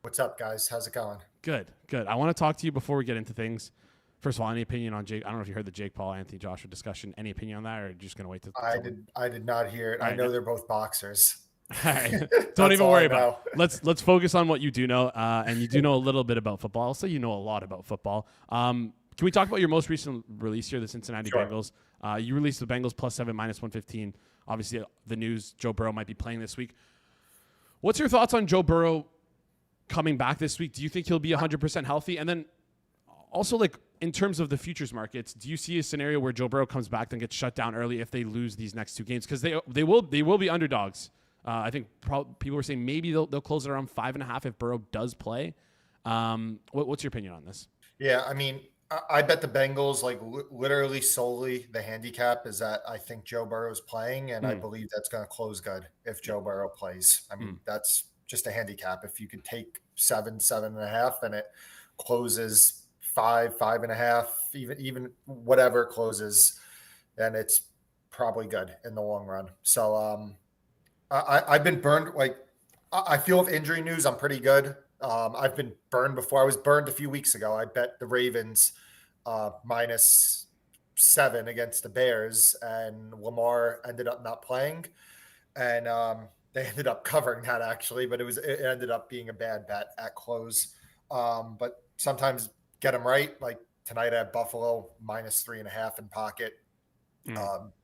What's up, guys? How's it going? Good. I want to talk to you before we get into things. First of all, any opinion on Jake? I don't know if you heard the Jake Paul, Anthony Joshua discussion. Any opinion on that, or are you just going to wait to? I did not hear it. I know they're both boxers. All right. Don't even worry about it. Let's focus on what you do know, and you do know a little bit about football. I'll say you know a lot about football. Can we talk about your most recent release here, the Cincinnati Bengals? You released the Bengals +7 -115. Obviously, the news Joe Burrow might be playing this week. What's your thoughts on Joe Burrow coming back this week? Do you think he'll be 100% healthy? And then also, like, in terms of the futures markets, do you see a scenario where Joe Burrow comes back and gets shut down early if they lose these next two games? Because they will be underdogs. I think people were saying maybe they'll close it around 5.5 if Burrow does play. What's your opinion on this? Yeah, I mean, I bet the Bengals, like literally solely the handicap is that I think Joe Burrow's playing, and I believe that's going to close good if Joe Burrow plays. I mean, that's just a handicap. If you could take 7.5, and it closes 5.5, even whatever it closes, then it's probably good in the long run. So I've been burned. Like I feel with injury news, I'm pretty good. I've been burned before. I was burned a few weeks ago. I bet the Ravens -7 against the Bears, and Lamar ended up not playing, and they ended up covering that actually, but it ended up being a bad bet at close. But sometimes get them right. Like tonight, I had Buffalo -3.5 in pocket.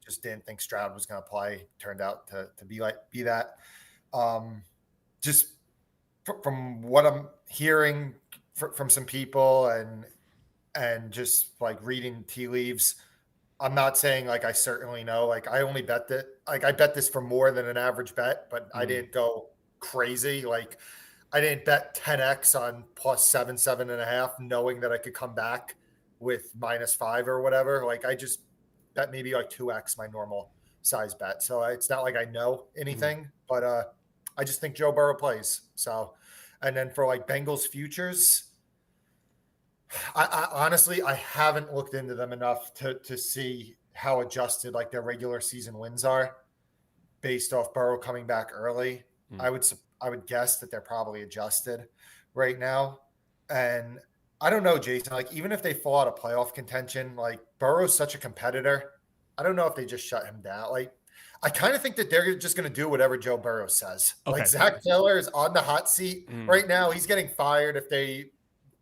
Just didn't think Stroud was going to play. Turned out to be that. Just from what I'm hearing from some people and just like reading tea leaves, I'm not saying like I certainly know. Like I only bet that like I bet this for more than an average bet, but I didn't go crazy. Like I didn't bet 10x on +7, 7.5, knowing that I could come back with -5 or whatever. Like I just bet maybe like 2x my normal size bet. So it's not like I know anything, but I just think Joe Burrow plays. So, and then for like Bengals futures, I honestly, I haven't looked into them enough to see how adjusted like their regular season wins are based off Burrow coming back early. I would guess that they're probably adjusted right now. And I don't know, Jason, like even if they fall out of playoff contention, like Burrow's such a competitor. I don't know if they just shut him down. Like I kind of think that they're just going to do whatever Joe Burrow says. Okay. Like Zach Taylor is on the hot seat right now. He's getting fired if they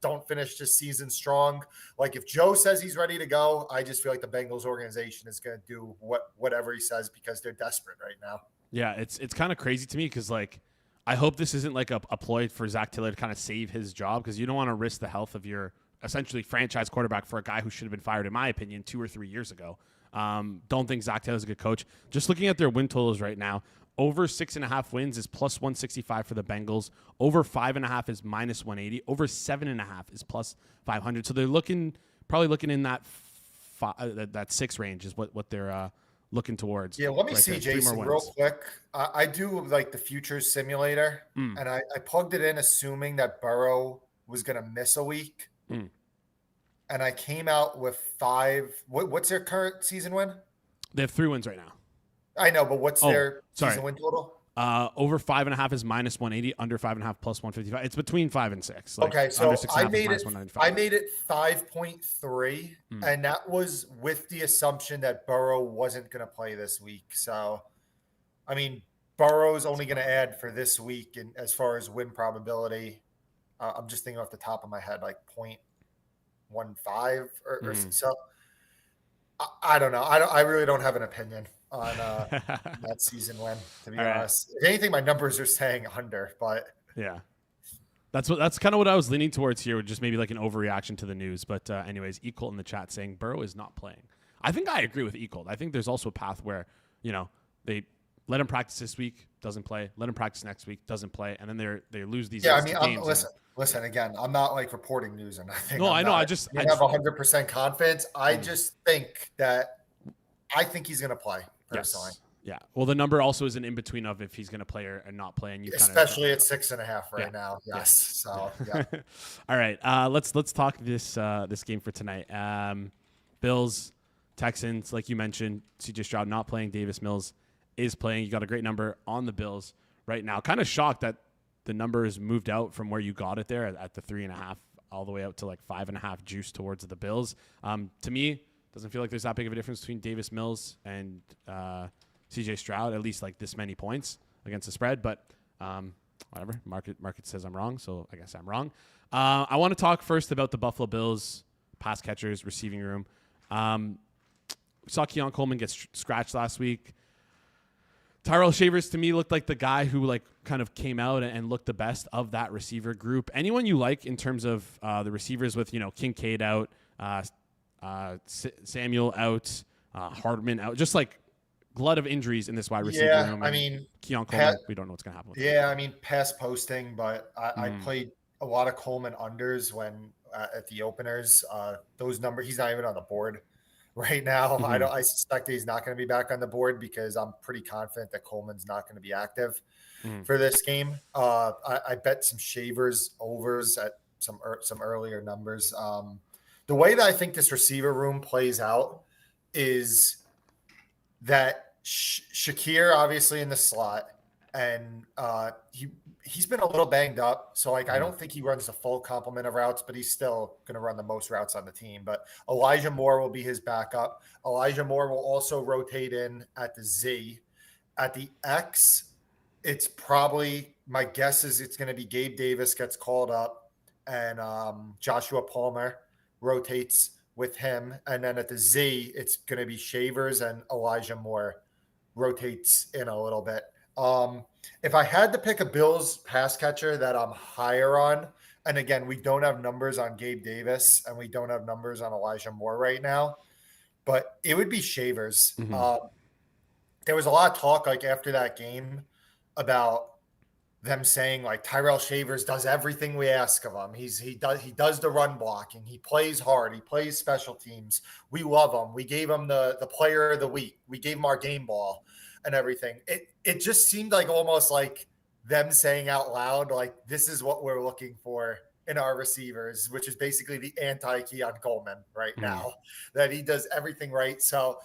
don't finish this season strong. Like if Joe says he's ready to go, I just feel like the Bengals organization is going to do whatever he says because they're desperate right now. Yeah, it's kind of crazy to me because like I hope this isn't like a ploy for Zach Taylor to kind of save his job, because you don't want to risk the health of your essentially franchise quarterback for a guy who should have been fired, in my opinion, 2 or 3 years ago. Don't think Zach Taylor's a good coach. Just looking at their win totals right now, over 6.5 wins is +165 for the Bengals. Over 5.5 is -180. Over 7.5 is +500. So they're probably looking in that that 6 range is what they're looking towards. Yeah, let me right see, there. Jason, real quick. I do like the futures simulator, and I plugged it in assuming that Burrow was going to miss a week. And I came out with 5. What's their current season win? They have 3 wins right now. I know, but what's their season win total? Over 5.5 is -180. Under 5.5 +155. It's between 5 and 6. Like okay, so I made it 5.3, and that was with the assumption that Burrow wasn't going to play this week. So, I mean, Burrow's only going to add for this week, and as far as win probability, I'm just thinking off the top of my head, like 0.15 or so. I don't know. I really don't have an opinion on that season win, to be honest. If anything, my numbers are saying under, but yeah, that's kind of what I was leaning towards here, with just maybe like an overreaction to the news. But anyways, Ecolt in the chat saying Burrow is not playing. I think I agree with Ecolt. I think there's also a path where, they let him practice this week, doesn't play. Let him practice next week, doesn't play, and then they lose these. Yeah, I mean, games. Listen. Again, I'm not like reporting news or nothing. No, I know. I have 100% confidence. I just think I think he's going to play personally. Yes. Yeah. Well, the number also is an in between of if he's going to play or not play, and especially at 6.5 right now. Yes. Yeah. So yeah. All right. Let's talk this game for tonight. Bills, Texans, like you mentioned, CJ Stroud not playing. Davis Mills is playing. You got a great number on the Bills right now. Kind of shocked that the number is moved out from where you got it there at the 3.5 all the way out to like 5.5 juice towards the Bills. To me, doesn't feel like there's that big of a difference between Davis Mills and CJ Stroud, at least like this many points against the spread. But whatever, market says I'm wrong, so I guess I'm wrong. I want to talk first about the Buffalo Bills pass catchers, receiving room. We saw Keon Coleman get scratched last week. Tyrell Shavers to me looked like the guy who like kind of came out and looked the best of that receiver group. Anyone you like in terms of the receivers with Kincaid out, Samuel out, Hardman out, just like glut of injuries in this wide receiver room. I mean, Keon Coleman, we don't know what's going to happen with him. I mean, pass posting, but I played a lot of Coleman unders when at the openers. Those numbers, he's not even on the board right now. Mm-hmm. I suspect that he's not going to be back on the board because I'm pretty confident that Coleman's not going to be active for this game. I bet some Shavers overs at some earlier numbers. The way that I think this receiver room plays out is that Shakir obviously in the slot, and he's been a little banged up. So like I don't think he runs the full complement of routes, but he's still going to run the most routes on the team. But Elijah Moore will be his backup. Elijah Moore will also rotate in at the Z. At the X, it's probably, my guess is it's going to be Gabe Davis gets called up, and Joshua Palmer rotates with him. And then at the Z, it's going to be Shavers, and Elijah Moore rotates in a little bit. If I had to pick a Bills pass catcher that I'm higher on, and again, we don't have numbers on Gabe Davis and we don't have numbers on Elijah Moore right now, but it would be Shavers. There was a lot of talk like after that game about them saying like Tyrell Shavers does everything we ask of him. He does the run blocking. He plays hard. He plays special teams. We love him. We gave him the player of the week. We gave him our game ball and everything. It just seemed like almost like them saying out loud, like, this is what we're looking for in our receivers, which is basically the anti-Keon Coleman right now, that he does everything right. So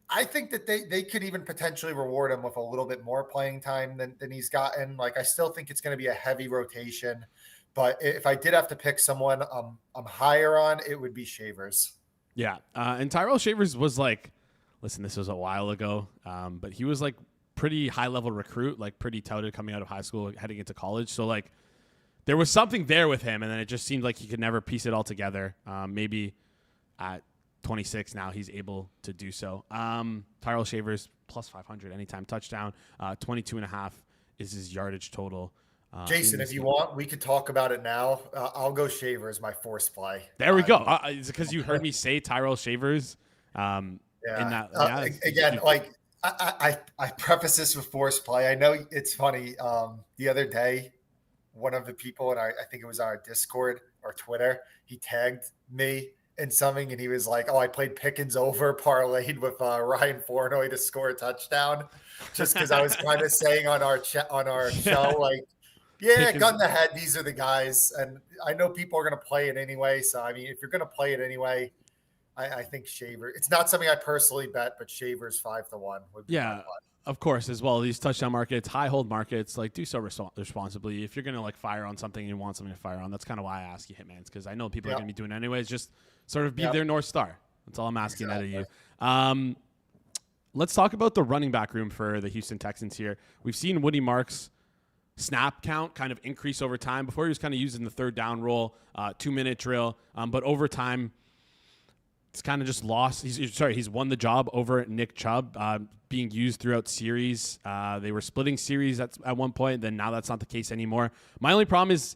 I think that they could even potentially reward him with a little bit more playing time than he's gotten. Like, I still think it's going to be a heavy rotation, but if I did have to pick someone I'm higher on, it would be Shavers. Yeah. And Tyrell Shavers was like, listen, this was a while ago, but he was like pretty high level recruit, like pretty touted coming out of high school, heading into college. So like there was something there with him, and then it just seemed like he could never piece it all together. Maybe at 26 now he's able to do so. Tyrell Shavers plus 500 anytime touchdown, 22.5 is his yardage total. Jason, if you want, we could talk about it now. I'll go Shavers, my force play. There we go. It's because you heard me say Tyrell Shavers. Again, like I preface this with force play. I know it's funny. The other day, one of the people, and I think it was on our Discord or Twitter, he tagged me in something, and he was like, "Oh, I played Pickens over parlayed with Ryan Flournoy to score a touchdown," just because I was kind of saying on our show, like, yeah, Pickens. gun the head. These are the guys, and I know people are going to play it anyway. So I mean, if you're going to play it anyway, I think Shavers. It's not something I personally bet, but Shavers 5-1 would be. Yeah, of course. As well, these touchdown markets, high hold markets, like do so responsibly. If you're gonna like fire on something and you want something to fire on, that's kind of why I ask you, Hitmans, because I know people are gonna be doing it anyways. Just sort of be their North Star. That's all I'm asking out of you. Let's talk about the running back room for the Houston Texans here. We've seen Woody Marks' snap count kind of increase over time. Before he was kind of using the third down role, 2-minute drill, but over time, it's kind of just lost. He's won the job over Nick Chubb, being used throughout series. They were splitting series at one point. Then now that's not the case anymore. My only problem is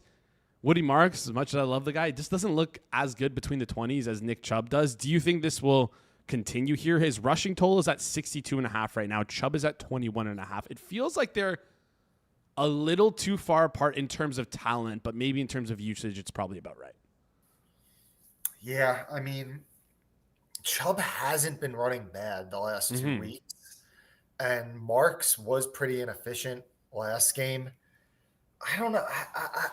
Woody Marks, as much as I love the guy, just doesn't look as good between the 20s as Nick Chubb does. Do you think this will continue here? His rushing total is at 62.5 right now. Chubb is at 21.5. It feels like they're a little too far apart in terms of talent, but maybe in terms of usage, it's probably about right. Yeah, I mean, Chubb hasn't been running bad the last 2 weeks, and Marks was pretty inefficient last game. I don't know.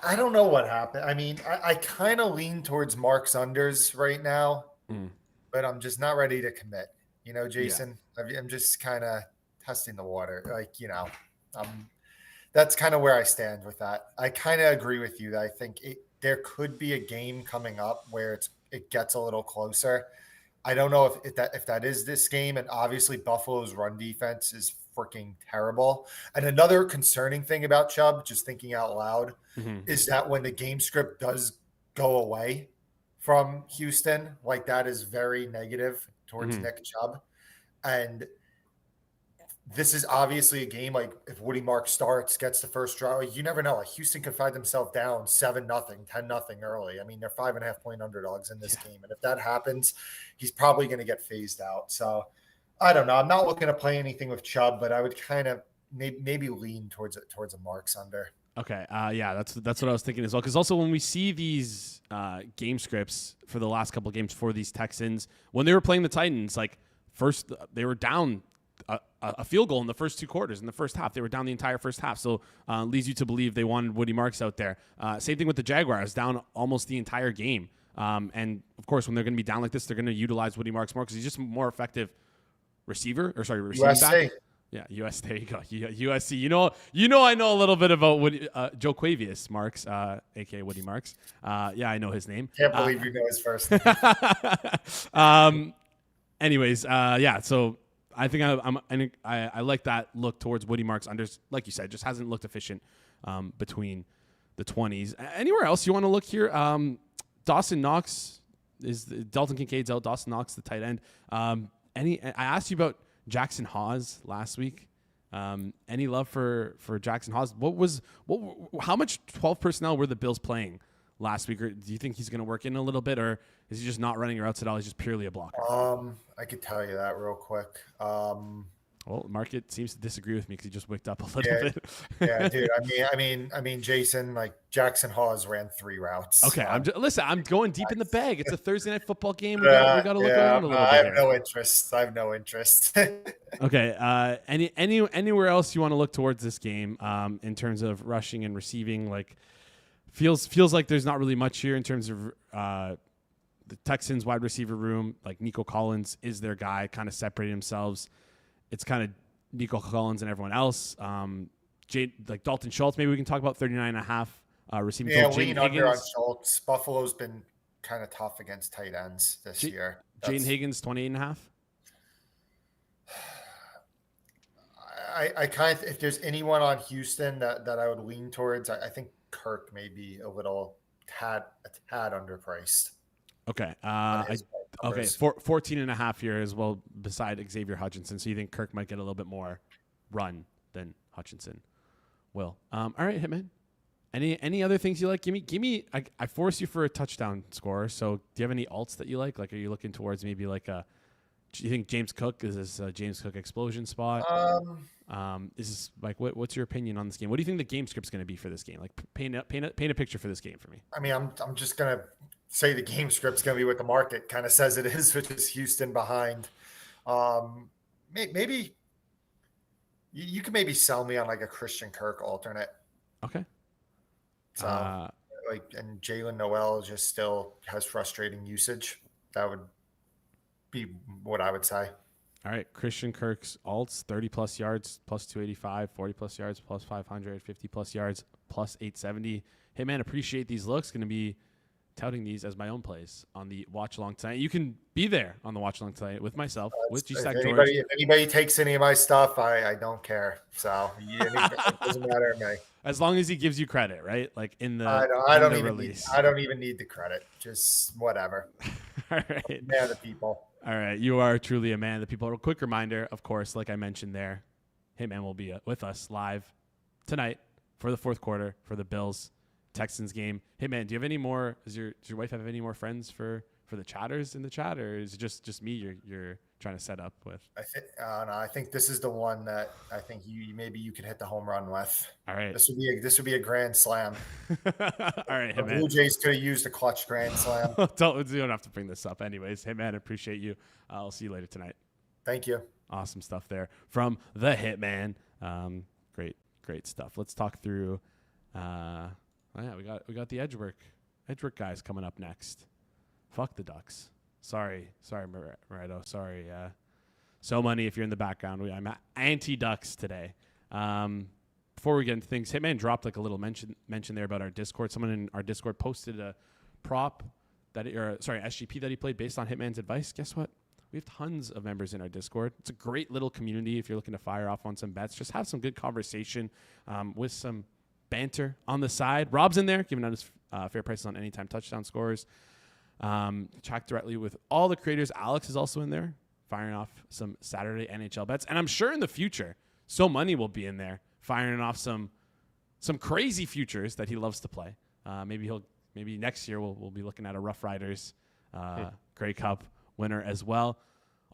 I don't know what happened. I mean, I kind of lean towards Marks unders right now, but I'm just not ready to commit. You know, Jason, I'm just kind of testing the water. Like, you know, that's kind of where I stand with that. I kind of agree with you that I think there could be a game coming up where it gets a little closer. I don't know if that is this game, and obviously Buffalo's run defense is freaking terrible. And another concerning thing about Chubb, just thinking out loud, is that when the game script does go away from Houston, like that is very negative towards Nick Chubb. And this is obviously a game, like if Woody Mark starts, gets the first draw, you never know. Like Houston could find themselves down 7-0, 10-0 early. I mean, they're 5.5-point underdogs in this game. And if that happens, he's probably going to get phased out. So I don't know. I'm not looking to play anything with Chubb, but I would kind of maybe lean towards a Marks under. Okay. Yeah, that's what I was thinking as well. Because also when we see these game scripts for the last couple of games for these Texans, when they were playing the Titans, like first they were down a field goal in the first 2 quarters. In the first half, they were down the entire first half. So leads you to believe they wanted Woody Marks out there. Same thing with the Jaguars, down almost the entire game. And of course, when they're going to be down like this, they're going to utilize Woody Marks more because he's just more effective receiving back. Yeah, US. There you go. USC. You know. I know a little bit about Woody, Joe Quavius Marks, aka Woody Marks. Yeah, I know his name. Can't believe you know his first name. Anyways, yeah. So I think I like that look towards Woody Marks. Like you said, just hasn't looked efficient between the 20s. Anywhere else you want to look here? Dawson Knox Dalton Kincaid's out. Dawson Knox, the tight end. I asked you about Jackson Hawes last week. Any love for Jackson Hawes? How much 12 personnel were the Bills playing last week? Or do you think he's going to work in a little bit, or is he just not running routes at all? He's just purely a blocker. I could tell you that real quick. Well, Market seems to disagree with me because he just wicked up a little bit. Yeah, dude. I mean, Jason, like Jackson Hawes ran 3 routes. Okay, I'm going deep in the bag. It's a Thursday night football game. We got to look around a little bit. I have no interest. Okay. Anywhere else you want to look towards this game in terms of rushing and receiving? Like, feels like there's not really much here in terms of the Texans wide receiver room. Like Nico Collins is their guy, kind of separating themselves. It's kind of Nico Collins and everyone else. Like Dalton Schultz, maybe we can talk about 39.5 receiving. Yeah, lean under on Schultz. Buffalo's been kind of tough against tight ends this year. Jaden Higgins, 28.5. I kind of, if there's anyone on Houston that I would lean towards, I think Kirk may be a tad underpriced. Okay. 14.5 here as well beside Xavier Hutchinson. So you think Kirk might get a little bit more run than Hutchinson will. All right, Hitman. Any other things you like? Give me. I force you for a touchdown scorer. So do you have any alts that you like? Like, are you looking towards maybe like do you think James Cook is this James Cook explosion spot? Is this like what's your opinion on this game? What do you think the game script's going to be for this game? Like paint a picture for this game for me. I mean, I'm just gonna say the game script's going to be what the market kind of says it is, which is Houston behind. Maybe you can maybe sell me on like a Christian Kirk alternate. Okay. So and Jalen Noel just still has frustrating usage. That would be what I would say. All right. Christian Kirk's alts, 30 plus yards, plus 285, 40 plus yards, plus 500, 50 plus yards, plus 870. Hey man, appreciate these looks. Going to be touting these as my own plays on the watch along tonight. You can be there on the watch along tonight with myself, with G-Stack George. If anybody takes any of my stuff, I don't care. So it doesn't matter to me. As long as he gives you credit, right? Like in the I don't even need the credit. Just whatever. All right. Man of the people. All right. You are truly a man of the people. A quick reminder, of course, like I mentioned there, Hitman will be with us live tonight for the fourth quarter for the Bills Texans game. Hey man, do you have any more? Does your wife have any more friends for the chatters in the chat, or is it just me you're trying to set up with? I think this is the one that I think you can hit the home run with. All right, this would be a grand slam. All right, the Blue Jays could have used a clutch grand slam. You don't have to bring this up, anyways. Hey man, appreciate you. I'll see you later tonight. Thank you. Awesome stuff there from the Hitman. Great stuff. Let's talk through. We got the edge work guys coming up next. Fuck the Ducks. Sorry, Moretto. Sorry. So money if you're in the background. I'm anti-Ducks today. Before we get into things, Hitman dropped like a little mention there about our Discord. Someone in our Discord posted a prop SGP that he played based on Hitman's advice. Guess what? We have tons of members in our Discord. It's a great little community if you're looking to fire off on some bets. Just have some good conversation with some banter on the side. Rob's in there giving out his fair prices on anytime touchdown scorers. Chat directly with all the creators. Alex is also in there firing off some Saturday NHL bets, and I'm sure in the future So Money will be in there firing off some crazy futures that he loves to play. Maybe next year we'll be looking at a Rough Riders Grey Cup winner as well.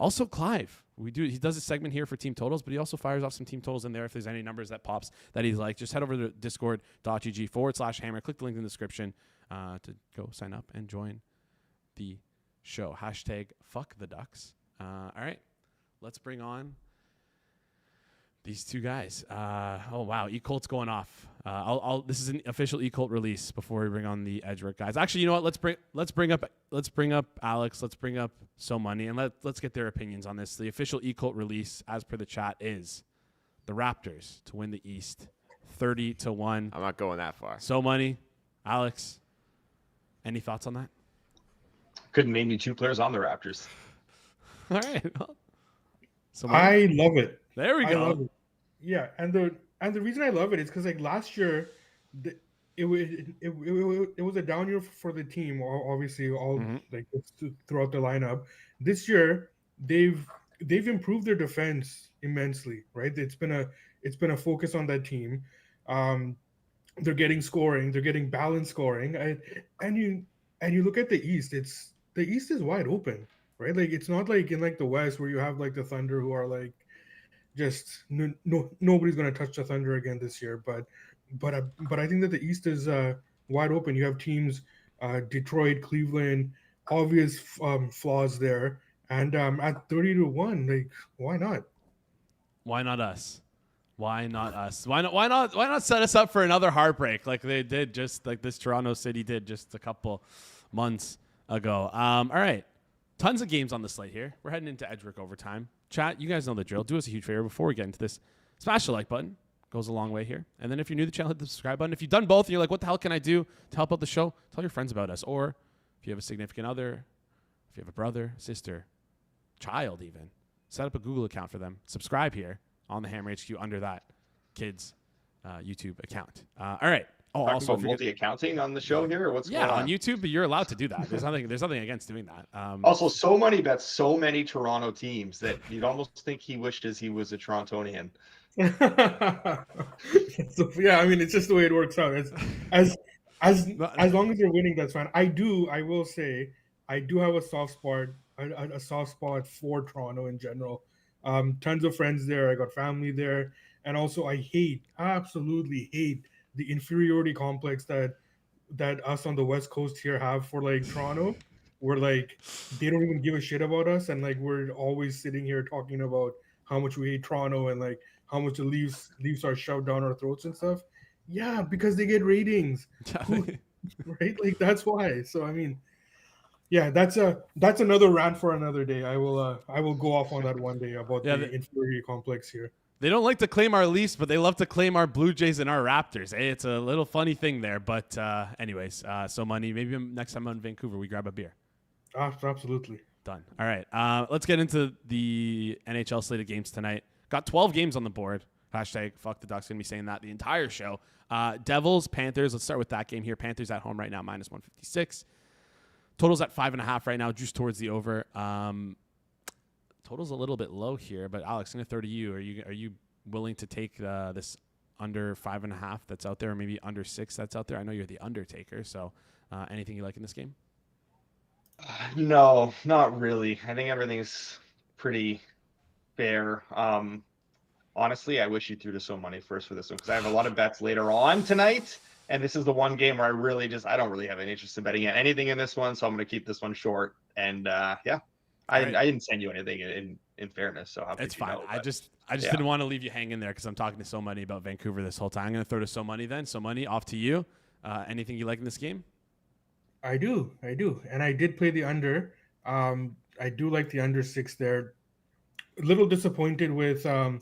Also, Clive, he does a segment here for team totals, but he also fires off some team totals in there. If there's any numbers that pops that he's like, just head over to discord.gg/hammer. Click the link in the description to go sign up and join the show. #fuck the Ducks. All right, let's bring on these two guys. Oh wow, E-Colt's going off. This is an official E-Colt release before we bring on the Edgework guys. Actually, you know what? Let's bring up Alex. Let's bring up So Money, and let's get their opinions on this. The official E-Colt release, as per the chat, is the Raptors to win the East, 30-1. I'm not going that far. So Money, Alex, any thoughts on that? Couldn't name me 2 players on the Raptors. All right. So I love it. There we I go. love it. Yeah, and the reason I love it is because like last year, it was a down year for the team. Obviously, like throughout the lineup. This year, they've improved their defense immensely. Right, it's been a focus on that team. They're getting scoring. They're getting balanced scoring. And you look at the East. The East is wide open. Right, like it's not like in like the West where you have like the Thunder who are like just nobody's going to touch the Thunder again this year. But I think that the East is wide open. You have teams, Detroit, Cleveland, obvious flaws there, and at 30-1, like why not? Why not us? Why not us? Why not set us up for another heartbreak like they did, just like this Toronto City did just a couple months ago? All right. Tons of games on the slate here. We're heading into Edgework overtime. Chat, you guys know the drill. Do us a huge favor before we get into this. Smash the like button. Goes a long way here. And then if you're new to the channel, hit the subscribe button. If you've done both and you're like, what the hell can I do to help out the show? Tell your friends about us. Or if you have a significant other, if you have a brother, sister, child even, set up a Google account for them. Subscribe here on the Hammer HQ under that kid's YouTube account. All right. Oh, Talking also about multi-accounting on the show here, or what's going on YouTube, but you're allowed to do that. There's nothing against doing that. Also, So Money bets so many Toronto teams that you'd almost think he wishes he was a Torontonian. So, yeah, I mean, it's just the way it works out. As long as you're winning, that's fine. I will say, I do have a soft spot for Toronto in general. Tons of friends there. I got family there, and also I absolutely hate the inferiority complex that us on the West Coast here have for like Toronto, where like they don't even give a shit about us, and like we're always sitting here talking about how much we hate Toronto and like how much the Leafs are shoved down our throats and stuff. Yeah, because they get ratings, right? Like that's why. So I mean, yeah, that's another rant for another day. I will go off on that one day about the inferiority complex here. They don't like to claim our Leafs, but they love to claim our Blue Jays and our Raptors. Hey, it's a little funny thing there. But anyways, So Money, maybe next time I'm in Vancouver, we grab a beer. Absolutely. Done. All right. Let's get into the NHL slate of games tonight. Got 12 games on the board. #fuck the Ducks. Going to be saying that the entire show. Devils, Panthers. Let's start with that game here. Panthers at home right now, -156. Total's at 5.5 right now, juice towards the over. Total's a little bit low here, but Alex, I'm going to throw to you. Are you willing to take this under 5.5 that's out there, or maybe under 6 that's out there? I know you're the undertaker, so anything you like in this game? No, not really. I think everything's pretty fair. Honestly, I wish you threw to So Money first for this one because I have a lot of bets later on tonight, and this is the one game where I don't really have any interest in betting anything in this one, so I'm going to keep this one short. And I didn't send you anything in fairness, so it's fine. I just didn't want to leave you hanging there because I'm talking to So Money about Vancouver this whole time. I'm going to throw to So Money then. So Money, off to you. Anything you like in this game? I do, and I did play the under. I do like the under 6 there. A little disappointed with how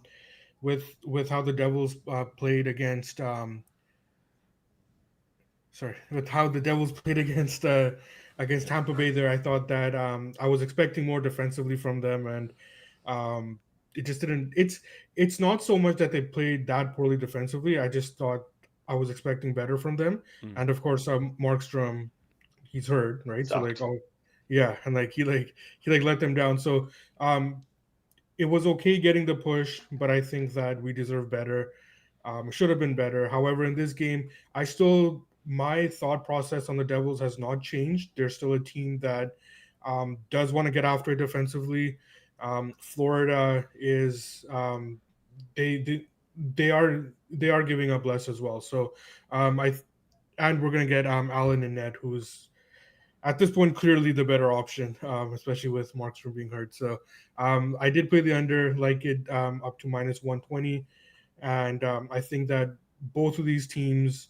the Devils played against. With how the Devils played against Tampa Bay there. I thought that I was expecting more defensively from them, and it just didn't. It's not so much that they played that poorly defensively. I just thought I was expecting better from them, and of course, Markstrom, he's hurt, right? Sucked. So and he let them down. So it was okay getting the push, but I think that we deserve better. Should have been better. However, in this game, my thought process on the Devils has not changed. They're still a team that does want to get after it defensively. Florida is they are giving up less as well. So and we're gonna get Allen and Ned, who's at this point clearly the better option, especially with Markstrom being hurt. So I did play the under, like it up to -120, and I think that both of these teams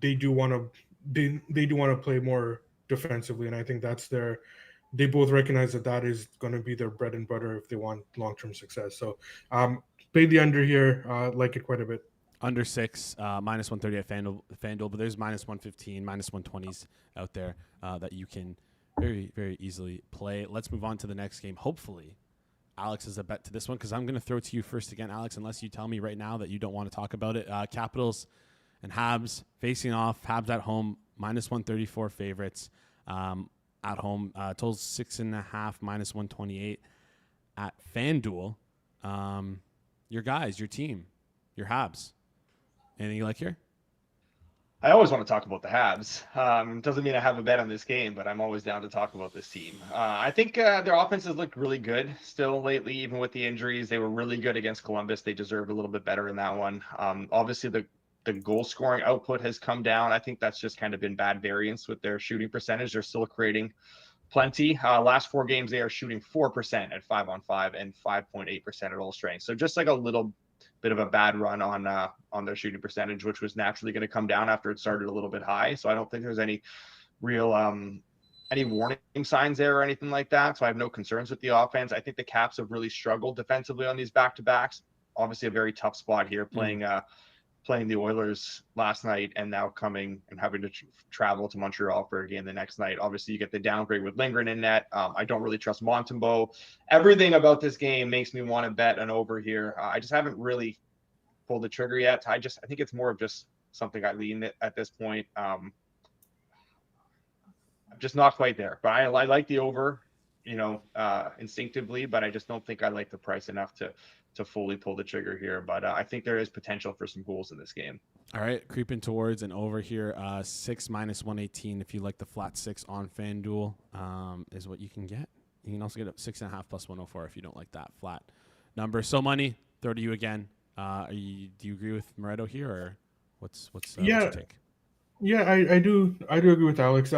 they do want to they do want to play more defensively, and I think that's they both recognize that is going to be their bread and butter if they want long-term success. So play the under here, like it quite a bit. Under 6, -130 at FanDuel, but there's -115, -120s out there that you can very, very easily play. Let's move on to the next game. Hopefully, Alex is a bet to this one, because I'm going to throw it to you first again, Alex, unless you tell me right now that you don't want to talk about it. Capitals and Habs facing off. Habs at home, -134 favorites. At home, totals 6.5, -128 at FanDuel. Your guys, your team, your Habs. Anything you like here? I always want to talk about the Habs. Doesn't mean I have a bet on this game, but I'm always down to talk about this team. I think their offenses looked really good still lately, even with the injuries. They were really good against Columbus. They deserved a little bit better in that one. Obviously, the goal scoring output has come down. I think that's just kind of been bad variance with their shooting percentage. They're still creating plenty. Last 4 games, they are shooting 4% at 5-on-5 and 5.8% at all strength. So just like a little bit of a bad run on their shooting percentage, which was naturally going to come down after it started a little bit high. So I don't think there's any real any warning signs there or anything like that. So I have no concerns with the offense. I think the Caps have really struggled defensively on these back-to-backs. Obviously a very tough spot here, playing the Oilers last night and now coming and having to travel to Montreal for a game the next night. Obviously, you get the downgrade with Lindgren in net. I don't really trust Montembeault. Everything about this game makes me want to bet an over here. I just haven't really pulled the trigger yet. I think it's more of just something I lean at this point. I'm just not quite there, but I like the over, instinctively, but I just don't think I like the price enough to fully pull the trigger here. But I think there is potential for some goals in this game. All right, creeping towards an over here. 6 -118 if you like the flat 6 on FanDuel is what you can get. You can also get a 6.5 plus 104 if you don't like that flat number. So money, throw to you again. Do you agree with Moretto here, or what's your take? Yeah, I do agree with Alex.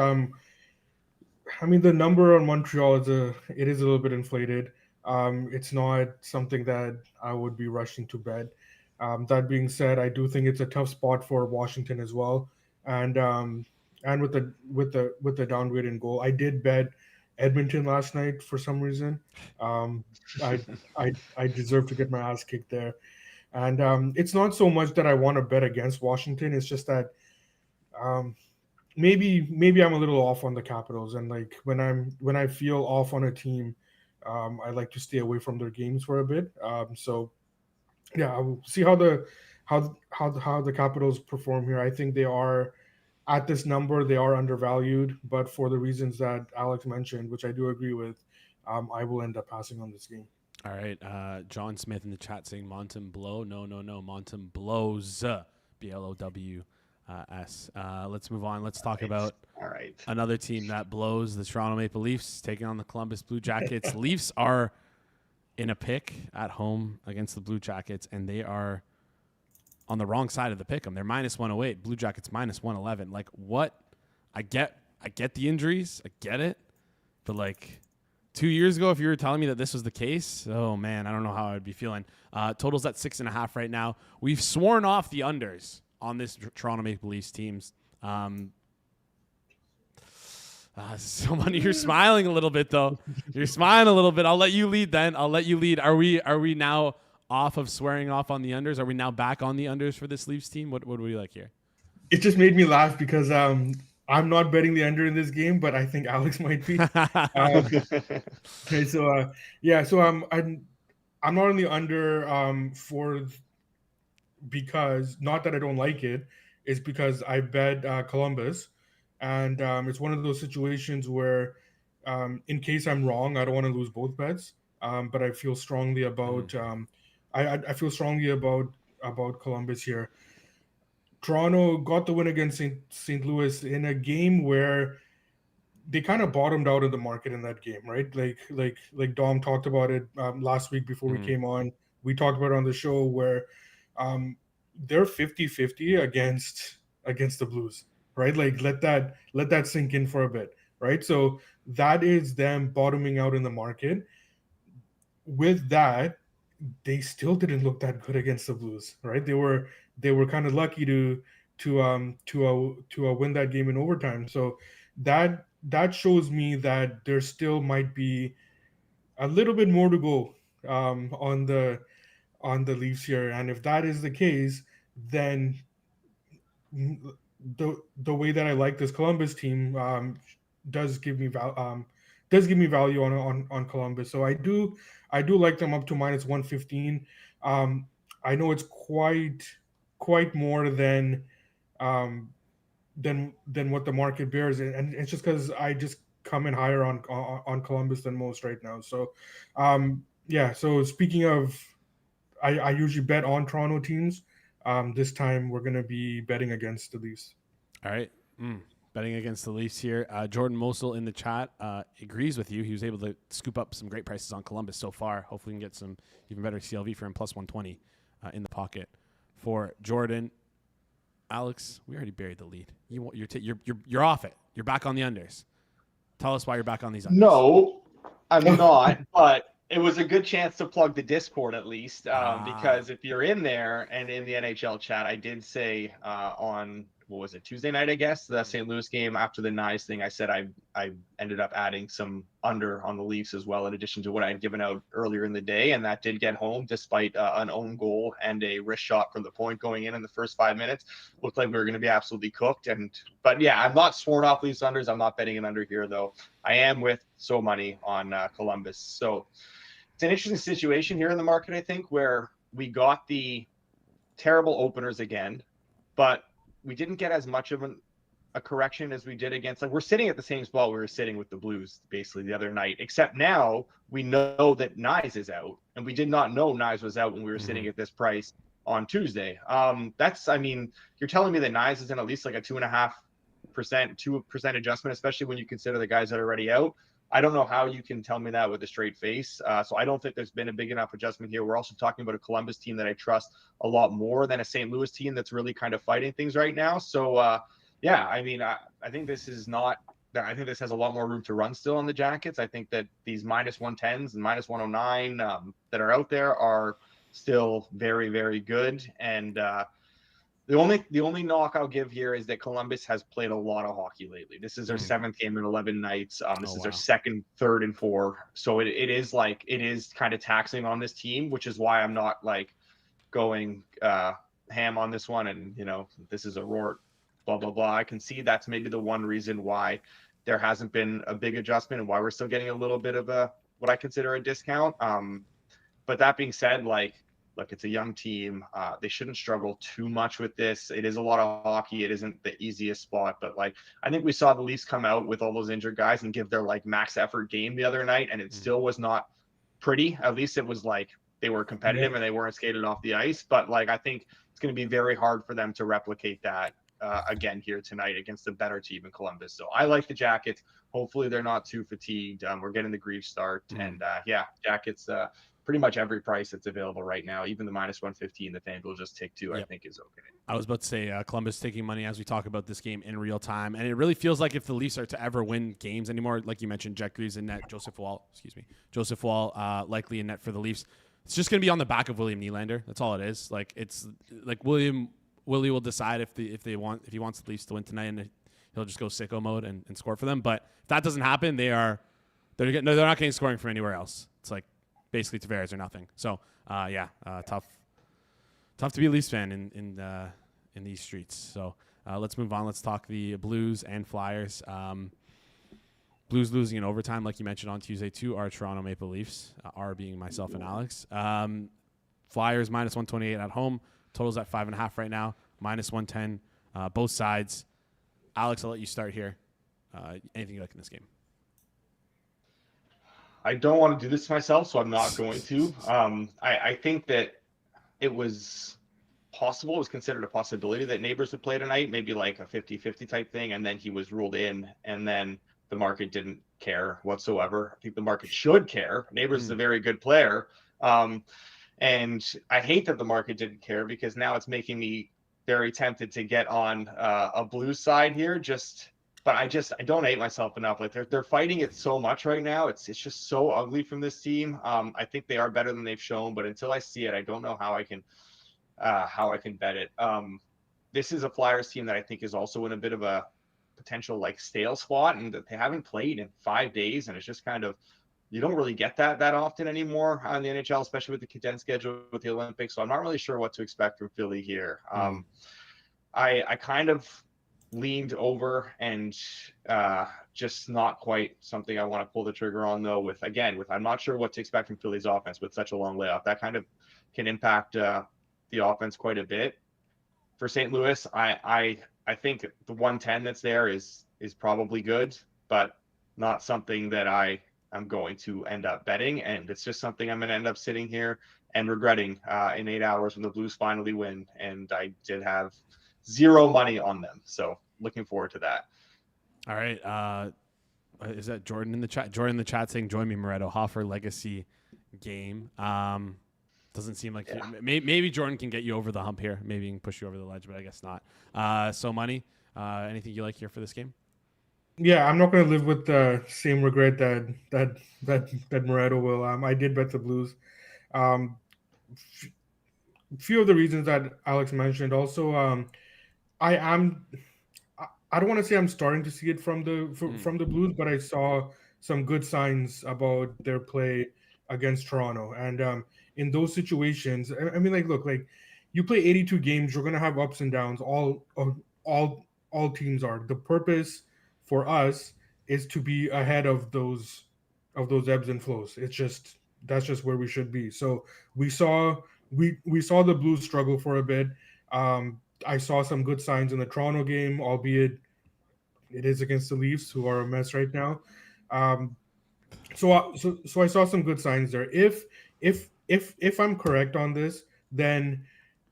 I mean, the number on Montreal is a little bit inflated. It's not something that I would be rushing to bet. That being said, I do think it's a tough spot for Washington as well, and with the downgrade in goal, I did bet Edmonton last night for some reason. I deserve to get my ass kicked there, and it's not so much that I want to bet against Washington. It's just that maybe I'm a little off on the Capitals, and like when I feel off on a team, I like to stay away from their games for a bit. So yeah, I'll see how the Capitals perform here. I think they are at this number, they are undervalued, but for the reasons that Alex mentioned, which I do agree with, I will end up passing on this game. All right, John Smith in the chat saying Montembeault. No, Montembeault's BLOWS. Let's move on. Let's talk about another team that blows, the Toronto Maple Leafs taking on the Columbus Blue Jackets. Leafs are in a pick at home against the Blue Jackets, and they are on the wrong side of the pick 'em. They're -108. Blue Jackets -111. Like, what? I get the injuries. I get it. But, like, 2 years ago, if you were telling me that this was the case, oh, man, I don't know how I would be feeling. Total's at 6.5 right now. We've sworn off the unders on this Toronto Maple Leafs teams. Someone, you're smiling a little bit, though. You're smiling a little bit. I'll let you lead then. Are we now off of swearing off on the unders? Are we now back on the unders for this Leafs team? What do we like here? It just made me laugh because I'm not betting the under in this game, but I think Alex might be. Okay, so I'm not on the under because not that I don't like it, it's because I bet Columbus, and it's one of those situations where in case I'm wrong, I don't want to lose both bets, but I feel strongly about I feel strongly about Columbus here. Toronto got the win against St. Louis in a game where they kind of bottomed out of the market in that game, right? Like Dom talked about it last week before we came on. We talked about it on the show where they're 50-50 against the Blues, right? Like let that sink in for a bit, right? So that is them bottoming out in the market. With that, they still didn't look that good against the Blues, right? They were kind of lucky to win that game in overtime. So that shows me that there still might be a little bit more to go on the Leafs here. And if that is the case, then the way that I like this Columbus team does give me value on Columbus. So I do like them up to -115. I know it's quite more than what the market bears, and it's just because I just come in higher on Columbus than most right now. So yeah. So speaking of, I usually bet on Toronto teams. This time we're going to be betting against the Leafs. All right. Betting against the Leafs here. Jordan Mosel in the chat agrees with you. He was able to scoop up some great prices on Columbus so far. Hopefully we can get some even better CLV for him, +120 in the pocket for Jordan. Alex, we already buried the lead. You're off it. You're back on the unders. Tell us why you're back on these unders. No, I'm not, but it was a good chance to plug the Discord at least, because if you're in there and in the NHL chat, I did say on, what was it, Tuesday night, I guess, the St. Louis game after the Knies thing, I said I ended up adding some under on the Leafs as well, in addition to what I had given out earlier in the day, and that did get home despite an own goal and a wrist shot from the point going in the first 5 minutes. Looked like we were going to be absolutely cooked. But yeah, I'm not sworn off Leafs unders. I'm not betting an under here, though. I am with so money on Columbus. So it's an interesting situation here in the market, I think, where we got the terrible openers again, but we didn't get as much of a correction as we did against, like, we're sitting at the same spot we were sitting with the Blues basically the other night, except now we know that Knies is out, and we did not know Knies was out when we were sitting at this price on Tuesday. You're telling me that Knies is in at least like a 2% adjustment, especially when you consider the guys that are already out. I don't know how you can tell me that with a straight face. So I don't think there's been a big enough adjustment here. We're also talking about a Columbus team that I trust a lot more than a St. Louis team that's really kind of fighting things right now. So yeah, I think this is not. I think this has a lot more room to run still on the Jackets. I think that these -110s and -109 that are out there are still very, very good. And the only knock I'll give here is that Columbus has played a lot of hockey lately. This is their 7th game in 11 nights. This is their second, third, and fourth. So it is kind of taxing on this team, which is why I'm not like going ham on this one. And this is a roar, blah blah blah. I can see that's maybe the one reason why there hasn't been a big adjustment and why we're still getting a little bit of what I consider a discount. But that being said, look, it's a young team. They shouldn't struggle too much with this. It is a lot of hockey. It isn't the easiest spot, but I think we saw the Leafs come out with all those injured guys and give their max effort game the other night, and it still was not pretty. At least it was they were competitive and they weren't skated off the ice. But I think it's going to be very hard for them to replicate that again here tonight against a better team in Columbus. So I like the Jackets. Hopefully they're not too fatigued. We're getting the grief start, and Jackets. Pretty much every price that's available right now, even the -115 that FanDuel just ticked to, I think is okay. I was about to say Columbus taking money as we talk about this game in real time, and it really feels like if the Leafs are to ever win games anymore, like you mentioned, Jack Greaves in net, Joseph Wall likely in net for the Leafs. It's just going to be on the back of William Nylander. That's all it is. It's Willie will decide if he wants the Leafs to win tonight, and he'll just go sicko mode and score for them. But if that doesn't happen, they're not getting scoring from anywhere else. It's basically Tavares or nothing. So tough to be a Leafs fan in these streets. So let's move on. Let's talk the Blues and Flyers. Blues losing in overtime, like you mentioned on Tuesday, to our Toronto Maple Leafs, R being myself and Alex. Flyers -128 at home. Totals at 5.5 right now. -110 both sides. Alex, I'll let you start here. Anything you like in this game? I don't want to do this to myself, so I'm not going to. I think that it was possible. It was considered a possibility that Neighbors would play tonight, maybe like a 50-50 type thing, and then he was ruled in. And then the market didn't care whatsoever. I think the market should care. Neighbors is a very good player. And I hate that the market didn't care, because now it's making me very tempted to get on a Blues side here. But I don't hate myself enough. Like they're fighting it so much right now. It's just so ugly from this team. I think they are better than they've shown, but until I see it, I don't know how I can bet it. This is a Flyers team that I think is also in a bit of a potential like stale spot, and that they haven't played in 5 days, and it's just kind of, you don't really get that often anymore on the NHL, especially with the condensed schedule with the Olympics. So I'm not really sure what to expect from Philly here. I kind of leaned over, and just not quite something I want to pull the trigger on, though. With I'm not sure what to expect from Philly's offense with such a long layoff. That kind of can impact the offense quite a bit. For St. Louis, I think the 110 that's there is probably good, but not something that I'm going to end up betting, and it's just something I'm going to end up sitting here and regretting in 8 hours when the Blues finally win. And I did have 0 money on them, so looking forward to that. All right, is that Jordan in the chat? Jordan in the chat saying, "Join me, Moretto. Hoffer legacy game." Doesn't seem like maybe Jordan can get you over the hump here. Maybe he can push you over the ledge, but I guess not. So money. Anything you like here for this game? Yeah, I'm not going to live with the same regret that Moretto will. I did bet the Blues. Few of the reasons that Alex mentioned. Also, I don't want to say I'm starting to see it from the Blues, but I saw some good signs about their play against Toronto, and in those situations, I mean, like, look, like, you play 82 games, you're going to have ups and downs. All teams are. The purpose for us is to be ahead of those ebbs and flows. That's just where we should be. So we saw the Blues struggle for a bit. I saw some good signs in the Toronto game, albeit it is against the Leafs, who are a mess right now. So I saw some good signs there. If I'm correct on this, then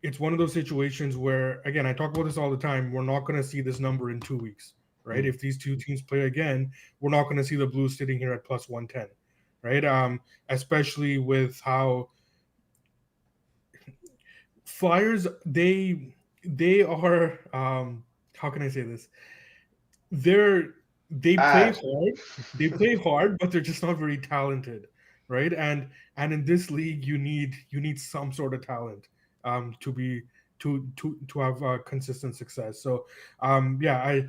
it's one of those situations where, again, I talk about this all the time, we're not going to see this number in 2 weeks, right? If these two teams play again, we're not going to see the Blues sitting here at plus 110, right? Especially with how Flyers, they are, how can I say this? They play hard, but they're just not very talented, right? And in this league, you need some sort of talent to have consistent success. So I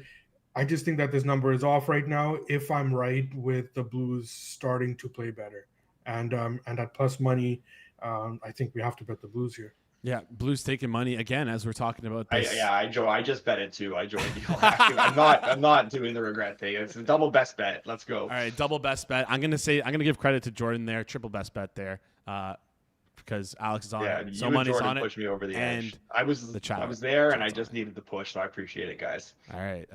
just think that this number is off right now. If I'm right with the Blues starting to play better, and at plus money, I think we have to bet the Blues here. Yeah, Blues taking money again as we're talking about this. I just bet it too. I joined you. I'm not doing the regret thing. It's a double best bet. Let's go. All right, double best bet. I'm gonna give credit to Jordan there. Triple best bet there, because Alex is on. Yeah, it. So you and money's Jordan on it. pushed me over the and edge. I was there, and I just needed the push, so I appreciate it, guys. All right,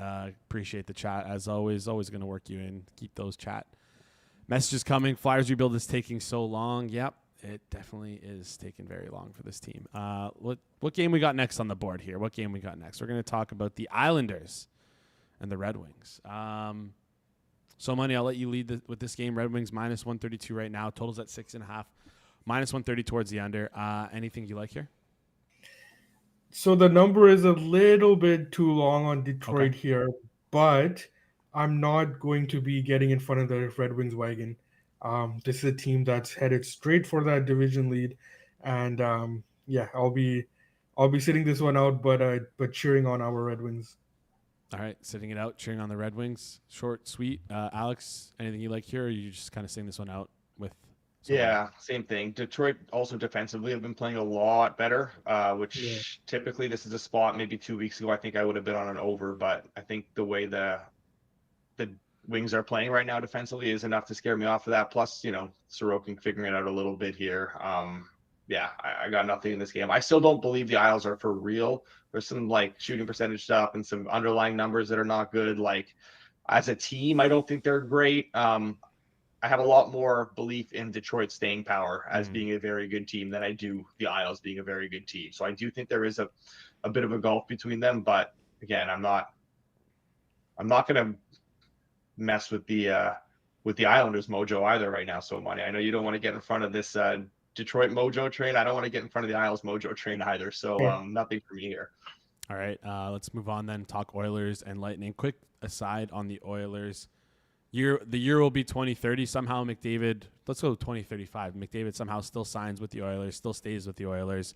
appreciate the chat as always. Always gonna work you in. Keep those chat messages coming. Flyers rebuild is taking so long. Yep. It definitely is taking very long for this team. What game we got next on the board here? What game we got next? We're going to talk about the Islanders and the Red Wings. So, Money, I'll let you lead with this game. Red Wings minus 132 right now. Totals at 6.5. Minus 130 towards the under. Anything you like here? So the number is a little bit too long on Detroit here, but I'm not going to be getting in front of the Red Wings wagon. This is a team that's headed straight for that division lead, and I'll be sitting this one out, but cheering on our Red Wings. All right, sitting it out, cheering on the Red Wings. Short, sweet. Alex, anything you like here, or are you just kind of sitting this one out with? Yeah, same thing. Detroit also defensively have been playing a lot better, which typically this is a spot. Maybe 2 weeks ago, I think I would have been on an over, but I think the way the Wings are playing right now defensively is enough to scare me off of that. Plus, Sorokin figuring it out a little bit here. I got nothing in this game. I still don't believe the Isles are for real. There's some shooting percentage stuff and some underlying numbers that are not good. As a team, I don't think they're great. I have a lot more belief in Detroit's staying power as being a very good team than I do the Isles being a very good team. So I do think there is a bit of a gulf between them. But again, I'm not going to mess with the Islanders mojo either right now. So money. I know you don't want to get in front of this Detroit mojo train. I don't want to get in front of the Isles mojo train either. So nothing for me here. All right, let's move on then. Talk Oilers and Lightning. Quick aside on the Oilers. The year will be 2030. Somehow McDavid, let's go 2035. McDavid somehow still signs with the Oilers, still stays with the Oilers.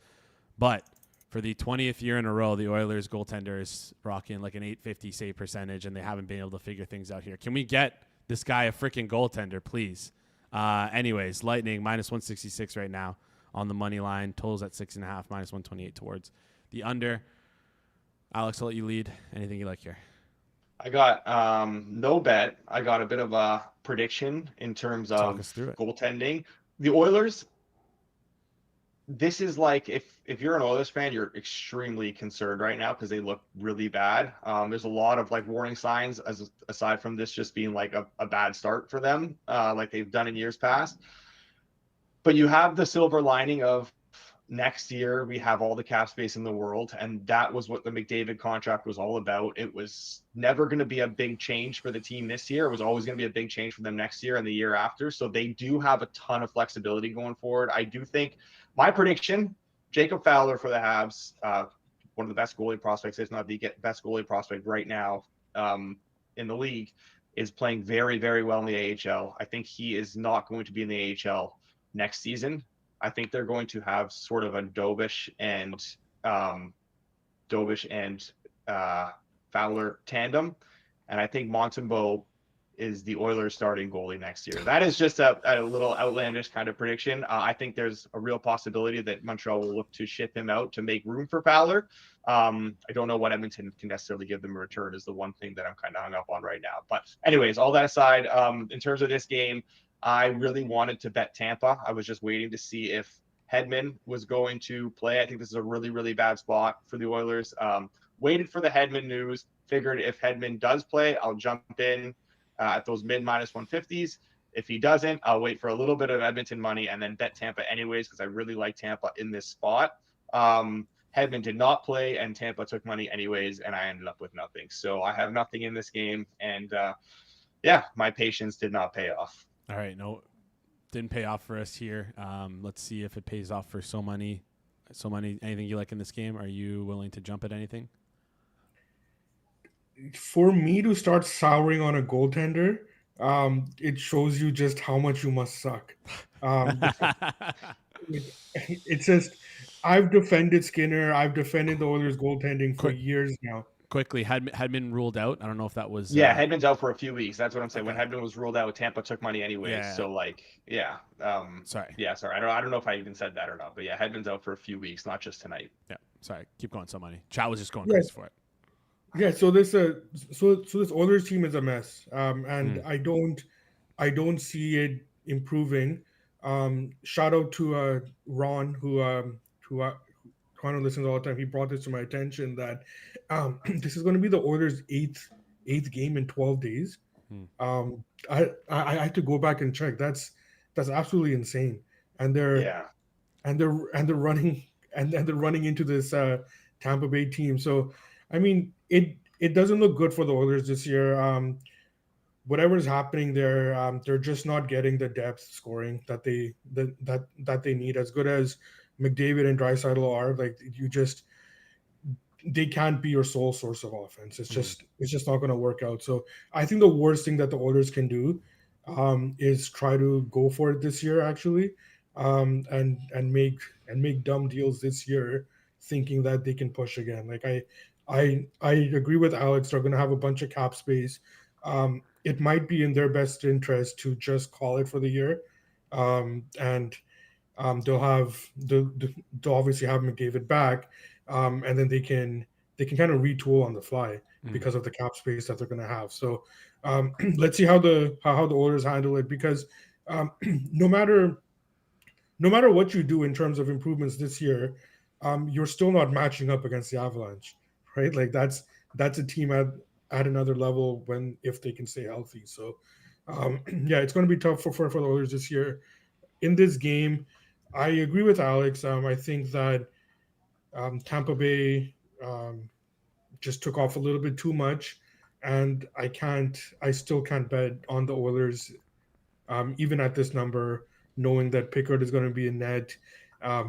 But for the 20th year in a row, the Oilers goaltender is rocking like an .850 save percentage, and they haven't been able to figure things out here. Can we get this guy a freaking goaltender, please? Anyways, Lightning minus 166 right now on the money line. Totals at 6.5, minus 128 towards the under. Alex, I'll let you lead. Anything you like here? I got no bet. I got a bit of a prediction in terms of goaltending. The Oilers, this is like if you're an Oilers fan, you're extremely concerned right now because they look really bad. There's a lot of like warning signs aside from this just being like a bad start for them, like they've done in years past. But you have the silver lining of next year we have all the cap space in the world, and that was what the McDavid contract was all about. It was never going to be a big change for the team this year. It was always going to be a big change for them next year and the year after. So they do have a ton of flexibility going forward. I do think my prediction, Jacob Fowler for the Habs, one of the best goalie prospects, if not the best goalie prospect right now in the league, is playing very, very well in the AHL. I think he is not going to be in the AHL next season. I think they're going to have sort of a Dobish and Fowler tandem, and I think Montembeault is the Oilers starting goalie next year. That is just a little outlandish kind of prediction. I think there's a real possibility that Montreal will look to ship him out to make room for Fowler. I don't know what Edmonton can necessarily give them a return is the one thing that I'm kind of hung up on right now. But anyways, all that aside, in terms of this game, I really wanted to bet Tampa. I was just waiting to see if Hedman was going to play. I think this is a really, really bad spot for the Oilers. Waited for the Hedman news. Figured if Hedman does play, I'll jump in at those mid minus 150s. If he doesn't, I'll wait for a little bit of Edmonton money and then bet Tampa anyways because I really like Tampa in this spot. Hedman did not play, and Tampa took money anyways, and I ended up with nothing. So I have nothing in this game, and my patience did not pay off. All right, no, didn't pay off for us here. Let's see if it pays off for so money. Anything you like in this game? Are you willing to jump at anything? For me to start souring on a goaltender, it shows you just how much you must suck. It's just I've defended Skinner. I've defended the Oilers goaltending for years now. Quickly, Hedman ruled out. I don't know if that was. Hedman's out for a few weeks. That's what I'm saying. Okay. When Hedman was ruled out, Tampa took money anyway. Yeah. So sorry. Yeah, sorry. I don't know if I even said that or not. But yeah, Hedman's out for a few weeks, not just tonight. Yeah, sorry. Keep going. So money. Chat was just going crazy for it. Yeah. So this this Oilers team is a mess. And I don't see it improving. Shout out to Ron who kind of listens all the time. He brought this to my attention that this is going to be the Oilers' eighth game in 12 days. I had to go back and check. That's absolutely insane. And they're running into this Tampa Bay team. So I mean, it doesn't look good for the Oilers this year. Whatever's happening there, they're just not getting the depth scoring that they need. As good as McDavid and Draisaitl are, like they can't be your sole source of offense. It's just not going to work out. So I think the worst thing that the Oilers can do is try to go for it this year, actually, and make dumb deals this year, thinking that they can push again. Like I agree with Alex. They're going to have a bunch of cap space. It might be in their best interest to just call it for the year, and they'll obviously have McDavid back, and then they can kind of retool on the fly because of the cap space that they're going to have. So let's see how the Oilers handle it, because no matter what you do in terms of improvements this year, you're still not matching up against the Avalanche, right? Like that's a team at another level if they can stay healthy. So it's going to be tough for the Oilers this year. In this game, I agree with Alex. I think that Tampa Bay just took off a little bit too much. and I still can't bet on the Oilers, even at this number, knowing that Pickard is going to be in net,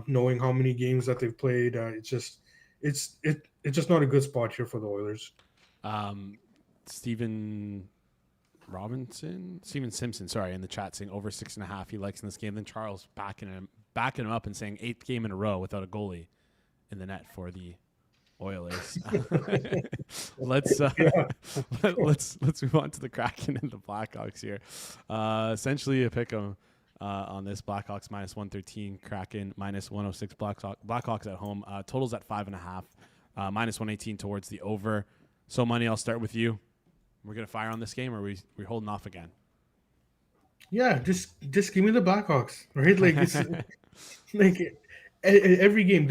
knowing how many games that they've played. It's just not a good spot here for the Oilers. Steven Simpson, sorry, in the chat saying over 6.5 he likes in this game. Then Charles backing him up and saying 8th game in a row without a goalie in the net for the Oilers. let's move on to the Kraken and the Blackhawks here. Essentially a pick 'em on this. Blackhawks minus 113, Kraken minus 106. Blackhawks at home. Totals at 5.5. Minus 118 towards the over. So Money, I'll start with you. We're gonna fire on this game, or are we holding off again? Yeah, just give me the Blackhawks, right? Like it's like every game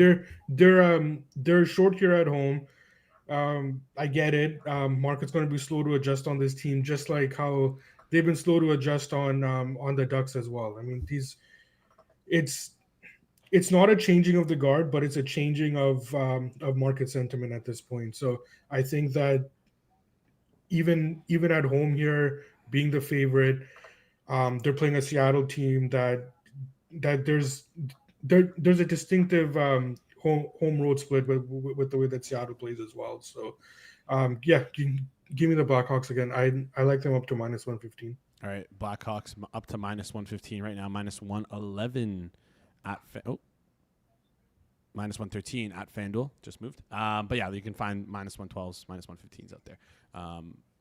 they're short here at home. I get it. Market's going to be slow to adjust on this team, just like how they've been slow to adjust on the Ducks as well. I mean, it's not a changing of the guard, but it's a changing of market sentiment at this point. So I think that even at home here, being the favorite, they're playing a Seattle team that there's a distinctive home road split with the way that Seattle plays as well. So yeah, give me the Blackhawks again. I like them up to minus 115. All right, Blackhawks up to minus 115 right now, minus 111 at minus 113 at FanDuel. Just moved. But yeah, you can find minus 112s, minus 115s out there.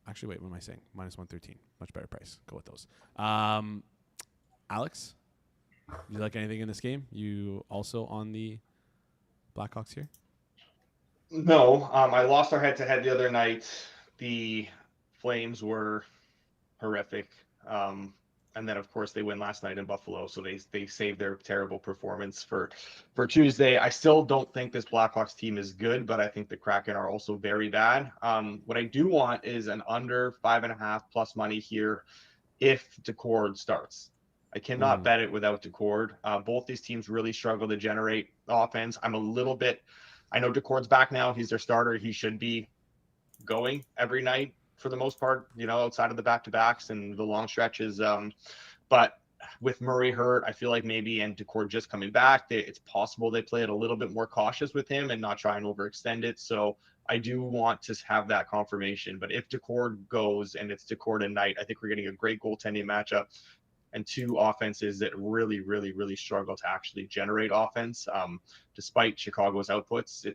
Actually, wait, what am I saying? Minus 113. Much better price. Go with those. Alex, do you like anything in this game? You also on the Blackhawks here? No, I lost our head-to-head the other night. The Flames were horrific. And then, of course, they win last night in Buffalo, so they saved their terrible performance for Tuesday. I still don't think this Blackhawks team is good, but I think the Kraken are also very bad. What I do want is an under 5.5 plus money here if Decord starts. I cannot bet it without Decord. Both these teams really struggle to generate offense. I know Decord's back now. He's their starter. He should be going every night for the most part, outside of the back-to-backs and the long stretches. But with Murray hurt, I feel like maybe, and Decord just coming back, it's possible they play it a little bit more cautious with him and not try and overextend it. So I do want to have that confirmation. But if Decord goes and it's Decord and Knight, I think we're getting a great goaltending matchup and two offenses that really, really, really struggle to actually generate offense. Despite Chicago's outputs,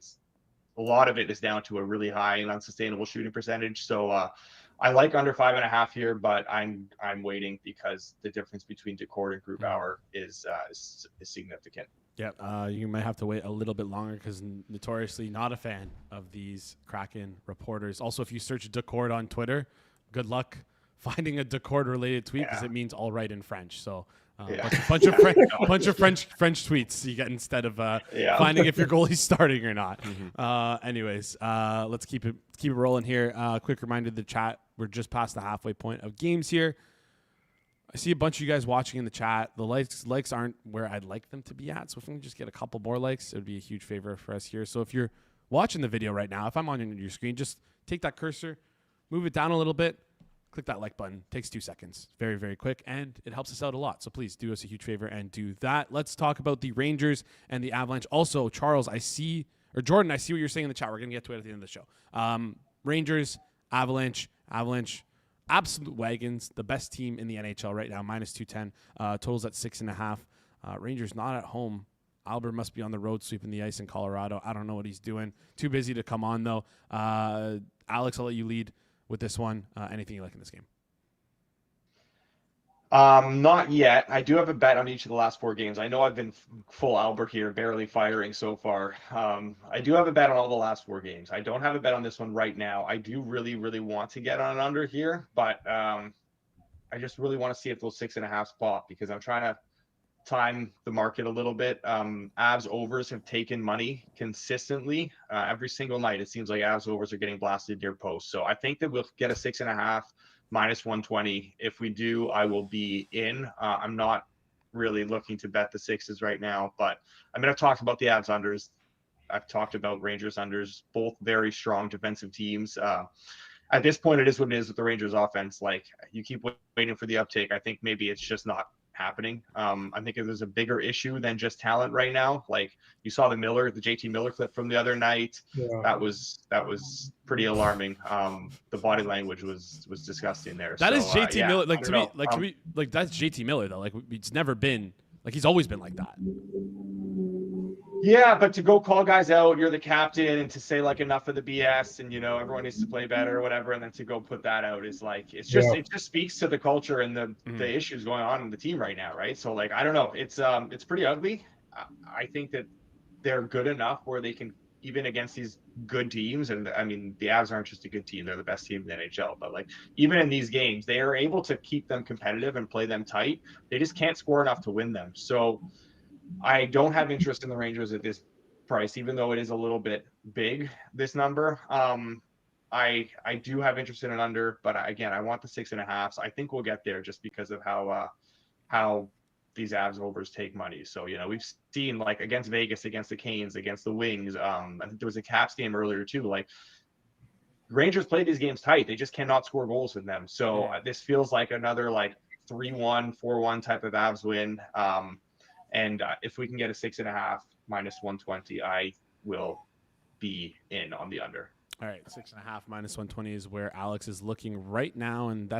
a lot of it is down to a really high and unsustainable shooting percentage. So I like under 5.5 here, but I'm waiting because the difference between Decord and Grubauer is significant. Yeah, you might have to wait a little bit longer because notoriously not a fan of these Kraken reporters. Also, if you search Decord on Twitter, good luck finding a Decord related tweet because it means all right in French. So bunch of French tweets you get instead of finding if your goalie's starting or not. Anyways, let's keep it rolling here. Quick reminder to the chat: we're just past the halfway point of games here. I see a bunch of you guys watching in the chat. The likes aren't where I'd like them to be at, so if we can just get a couple more likes, it would be a huge favor for us here. So if you're watching the video right now, if I'm on your screen, just take that cursor, move it down a little bit. Click that like button. Takes 2 seconds. Very, very quick, and it helps us out a lot. So please do us a huge favor and do that. Let's talk about the Rangers and the Avalanche. Also, Charles, Jordan, I see what you're saying in the chat. We're going to get to it at the end of the show. Rangers, Avalanche, absolute wagons. The best team in the NHL right now, minus 210. Totals at 6.5. Rangers not at home. Albert must be on the road sweeping the ice in Colorado. I don't know what he's doing. Too busy to come on, though. Alex, I'll let you lead with this one. Anything you like in this game? Not yet. I do have a bet on each of the last 4 games. I know I've been full Albert here, barely firing so far. I do have a bet on all the last 4 games. I don't have a bet on this one right now. I do really, really want to get on an under here, but I just really want to see if those 6.5 spot because I'm trying to time the market a little bit. Avs overs have taken money consistently every single night. It seems like Avs overs are getting blasted near post. So I think that we'll get a 6.5 minus 120. If we do, I will be in. I'm not really looking to bet the 6s right now, but I'm going to talk about the Avs unders. I've talked about Rangers unders, both very strong defensive teams. at this point, it is what it is with the Rangers offense. Like, you keep waiting for the uptake. I think maybe it's just not happening. I think there's a bigger issue than just talent right now. Like, you saw the JT Miller clip from the other night. Yeah. That was pretty alarming. The body language was disgusting there. That is JT Miller. Like, to me, that's JT Miller though. Like, it's never been like, he's always been like that. Yeah, but to go call guys out, you're the captain, and to say like enough of the BS and everyone needs to play better or whatever, and then to go put that out is like, it just speaks to the culture and the issues going on in the team right now, right? So like, I don't know, it's pretty ugly. I think that they're good enough where they can, even against these good teams, and I mean the Avs aren't just a good team, they're the best team in the NHL, but like even in these games, they are able to keep them competitive and play them tight. They just can't score enough to win them. So I don't have interest in the Rangers at this price, even though it is a little bit big, this number. I do have interest in an under, but again, I want the 6.5. So I think we'll get there just because of how these Avs overs take money. So, we've seen like against Vegas, against the Canes, against the Wings. I think there was a Caps game earlier too. Like, Rangers play these games tight. They just cannot score goals in them. So this feels like another like 3-1, 4-1 type of Avs win. And if we can get a 6.5 minus 120, I will be in on the under. All right, 6.5 minus 120 is where Alex is looking right now, and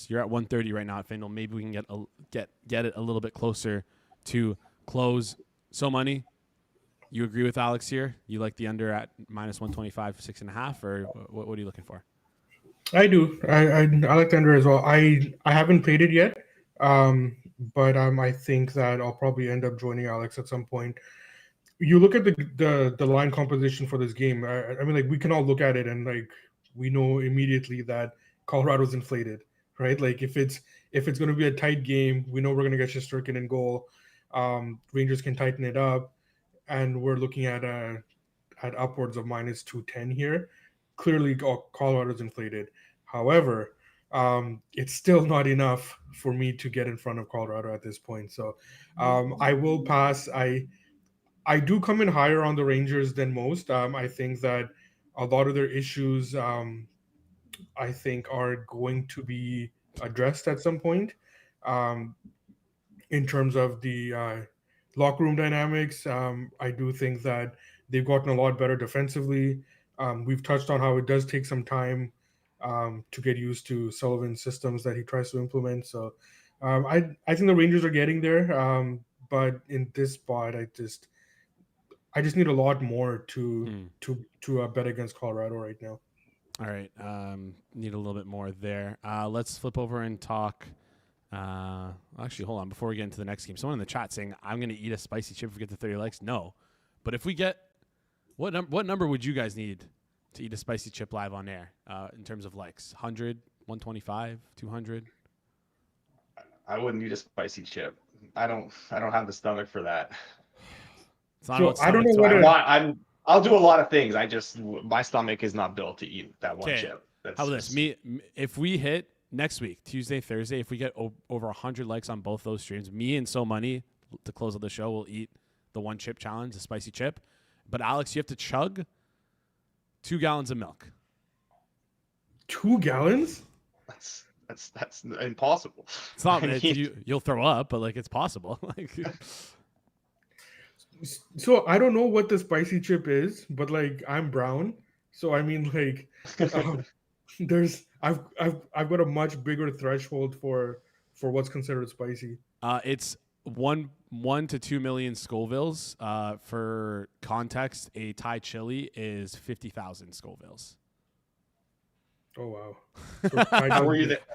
you're at 130 right now at FanDuel. Maybe we can get it a little bit closer to close. So money, you agree with Alex here? You like the under at minus 125, 6.5, or what are you looking for? I do. I like the under as well. I haven't played it yet. But I think that I'll probably end up joining Alex at some point. You look at the line composition for this game. I mean, like, we can all look at it and like we know immediately that Colorado's inflated, right? Like, if it's going to be a tight game, we know we're going to get Shesterkin in goal. Rangers can tighten it up, and we're looking at upwards of minus 210 here. Clearly, Colorado's inflated. However, it's still not enough for me to get in front of Colorado at this point. So I will pass. I do come in higher on the Rangers than most. I think that a lot of their issues, I think, are going to be addressed at some point in terms of the locker room dynamics. I do think that they've gotten a lot better defensively. We've touched on how it does take some time to get used to Sullivan's systems that he tries to implement. So I think the Rangers are getting there. But in this spot, I just need a lot more to bet against Colorado right now. All right. Need a little bit more there. Let's flip over and talk. Actually, hold on. Before we get into the next game, someone in the chat saying, I'm going to eat a spicy chip if we get to 30 likes. No. But if we get, what number would you guys need to eat a spicy chip live on air in terms of likes? 100, 125, 200? I wouldn't eat a spicy chip. I don't have the stomach for that. It's not So about I don't know stomach, what I'll do a lot of things. My stomach is not built to eat that one chip. How about this? If we hit next week, Tuesday, Thursday, if we get over 100 likes on both those streams, me and So Money, to close out the show, will eat the one chip challenge, the spicy chip. But Alex, you have to chug 2 gallons of milk. 2 gallons? That's impossible. It's not. You'll throw up, but like, it's possible. So I don't know what the spicy chip is, but like, I'm brown, so I mean, like, I've got a much bigger threshold for what's considered spicy. It's 1 to 2 million Scovilles. For context, a Thai chili is 50,000 Scovilles. Oh wow! So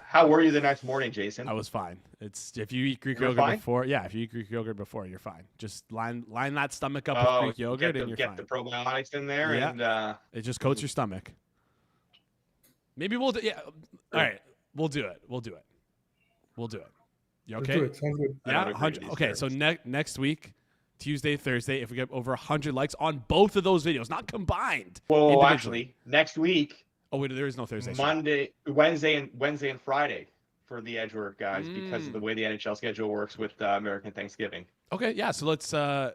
how were you the next morning, Jason? I was fine. It's if you eat Greek yogurt before, if you eat Greek yogurt before, you're fine. Just line that stomach up with Greek yogurt, and you're fine. Get the probiotics in there, and it just coats your stomach. Maybe we'll do. Yeah. All right, we'll do it. You okay? Let's do it. Sounds good. Yeah. 100. Okay, so next week, Tuesday, Thursday, if we get over 100 likes on both of those videos, not combined. Well, actually, next week. Oh wait, there is no Thursday. Wednesday and Friday for the Edgework guys because of the way the NHL schedule works with American Thanksgiving. Okay, yeah. So let's. I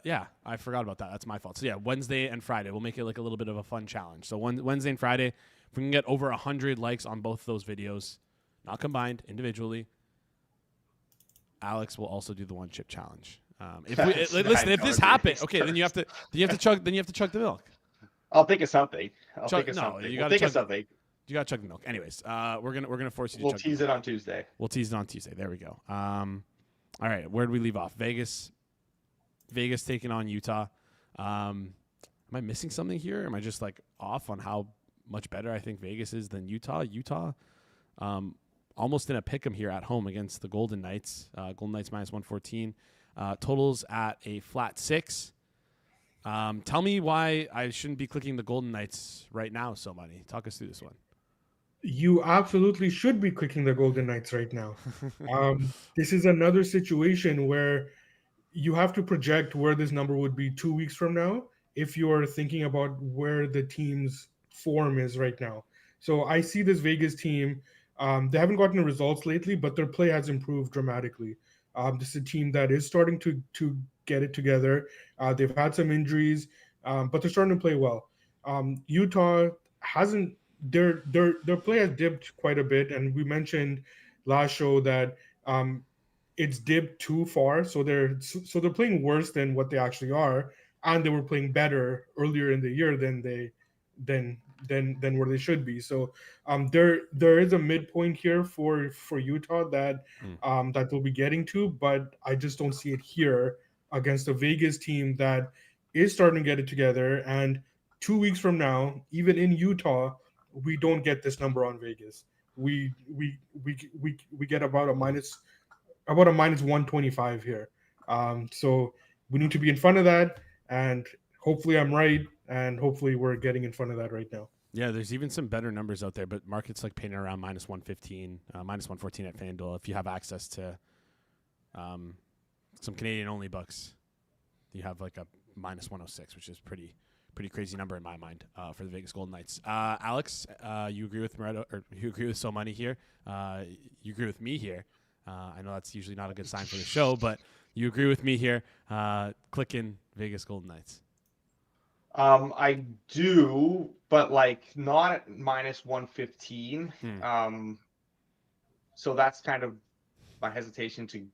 forgot about that. That's my fault. So yeah, Wednesday and Friday. We'll make it like a little bit of a fun challenge. So Wednesday and Friday, If we can get over 100 likes on both of those videos, not combined, individually, Alex will also do the one chip challenge. Listen, if this happens, okay, then you have to chug the milk. I'll think of something. You gotta think of something. You gotta chug the milk. Anyways, we're gonna force you to. We'll chug tease the milk. it on Tuesday. We'll tease it on Tuesday. There we go. All right, where did we leave off? Vegas taking on Utah. Am I missing something here? Or am I just like off on how much better I think Vegas is than Utah? Utah, almost in a pick'em here at home against the Golden Knights. Golden Knights -114. Totals at a flat 6. Tell me why I shouldn't be clicking the Golden Knights right now, so money. Talk us through this one. You absolutely should be clicking the Golden Knights right now. This is another situation where you have to project where this number would be 2 weeks from now if you are thinking about where the team's form is right now. So I see this Vegas team. They haven't gotten the results lately, but their play has improved dramatically. This is a team that is starting to get it together. They've had some injuries, but they're starting to play well. Utah hasn't. Their play has dipped quite a bit, and we mentioned last show that it's dipped too far. So they're playing worse than what they actually are, and they were playing better earlier in the year than where they should be. So there is a midpoint here for Utah that they'll be getting to, but I just don't see it here against a Vegas team that is starting to get it together. And 2 weeks from now, even in Utah, we don't get this number on Vegas. We get about a minus 125 here. So we need to be in front of that, and hopefully I'm right, and hopefully we're getting in front of that right now. Yeah, there's even some better numbers out there, but markets like painting around -115, -114 at FanDuel. If you have access to some Canadian-only bucks, you have like a -106, which is pretty crazy number in my mind for the Vegas Golden Knights. Alex, you agree with Moretto, or you agree with So Money here? You agree with me here? I know that's usually not a good sign for the show, but you agree with me here. Click in Vegas Golden Knights. I do, but like not at -115. So that's kind of my hesitation to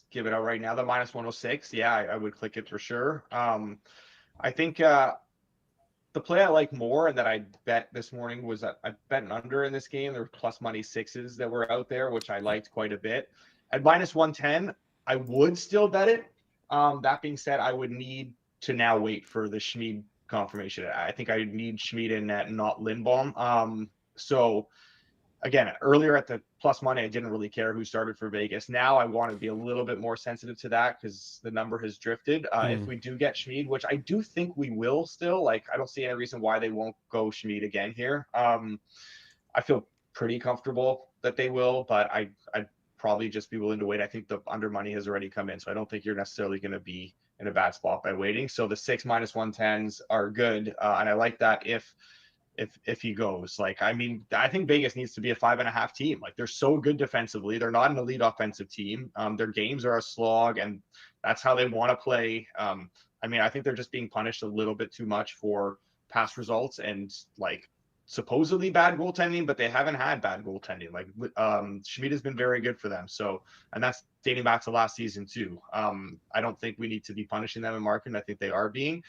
give it out right now. The -106, yeah, I would click it for sure. I think the play I like more and that I bet this morning was that I bet an under in this game. There were plus money 6s that were out there, which I liked quite a bit. At -110, I would still bet it. That being said, I would need to now wait for the Schmid confirmation. I think I need Schmid in net, not Lindbaum. So again, earlier at the plus money, I didn't really care who started for Vegas. Now I want to be a little bit more sensitive to that because the number has drifted. If we do get Schmid, which I do think we will still, like, I don't see any reason why they won't go Schmid again here. I feel pretty comfortable that they will, but I'd probably just be willing to wait. I think the under money has already come in, so I don't think you're necessarily going to be in a bad spot by waiting. So the 6 -110s are good, and I like that if he goes. Like, I mean, I think Vegas needs to be a 5.5 team. Like, they're so good defensively. They're not an elite offensive team. Their games are a slog, and that's how they want to play. I mean, I think they're just being punished a little bit too much for past results and like supposedly bad goaltending, but they haven't had bad goaltending. Like, Schmid has been very good for them. So, and that's dating back to last season too. I don't think we need to be punishing them in market. I think they are being.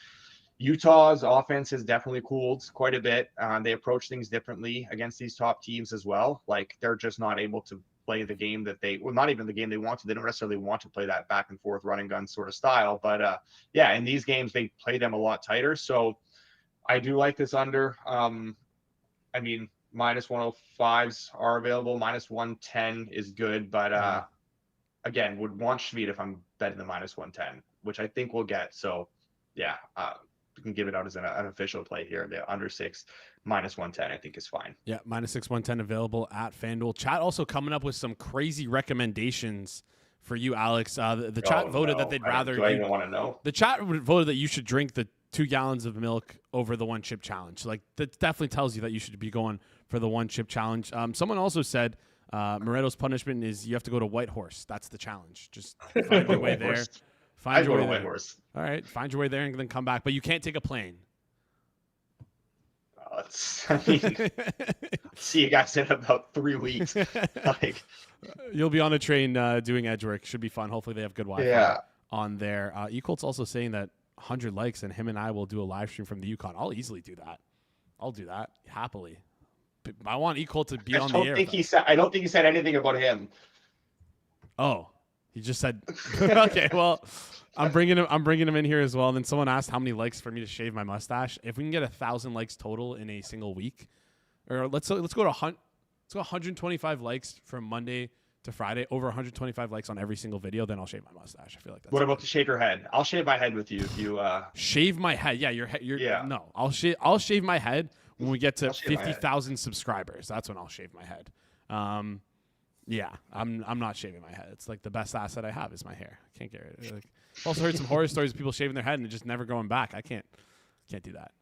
Utah's offense has definitely cooled quite a bit. They approach things differently against these top teams as well. Like, they're just not able to play the game that not even the game they want to. They don't necessarily want to play that back and forth run and gun sort of style. But yeah, in these games, they play them a lot tighter. So I do like this under. I mean, -105s are available. -110 is good. But again, would want Schmid if I'm betting the -110, which I think we'll get. So yeah, we can give it out as an official play here. The under 6 -110, I think, is fine. Yeah, -6 110 available at FanDuel. Chat also coming up with some crazy recommendations for you, Alex. The chat voted that they'd rather. Do I even want to know? The chat voted that you should drink the 2 gallons of milk over the 1 chip challenge. Like, that definitely tells you that you should be going for the 1 chip challenge. Someone also said Moretto's punishment is you have to go to White Horse. That's the challenge. Just find your way there. I go to White Horse. All right, find your way there and then come back. But you can't take a plane. I mean, see you guys in about 3 weeks. Like, You'll be on a train doing edge work. Should be fun. Hopefully they have good Wi-Fi yeah. on there. Ecolt's also saying that 100 likes and him and I will do a live stream from the Yukon. I'll easily do that. I'll do that happily. But I want Ecolt to be on the air. I don't think he said anything about him. Oh, he just said, okay, well, I'm bringing him in here as well. And then someone asked how many likes for me to shave my mustache. If we can get 1,000 likes total in a single week, or let's go to 125 likes from Monday to Friday, over 125 likes on every single video, then I'll shave my mustache. I feel like that's What about to shave your head? I'll shave my head with you if you shave my head. Yeah, Yeah. No, I'll shave my head when we get to 50,000 subscribers. That's when I'll shave my head. Yeah, I'm not shaving my head. It's like the best asset I have is my hair. I can't get rid of it. Like, I've also heard some horror stories of people shaving their head and just never going back. I can't do that.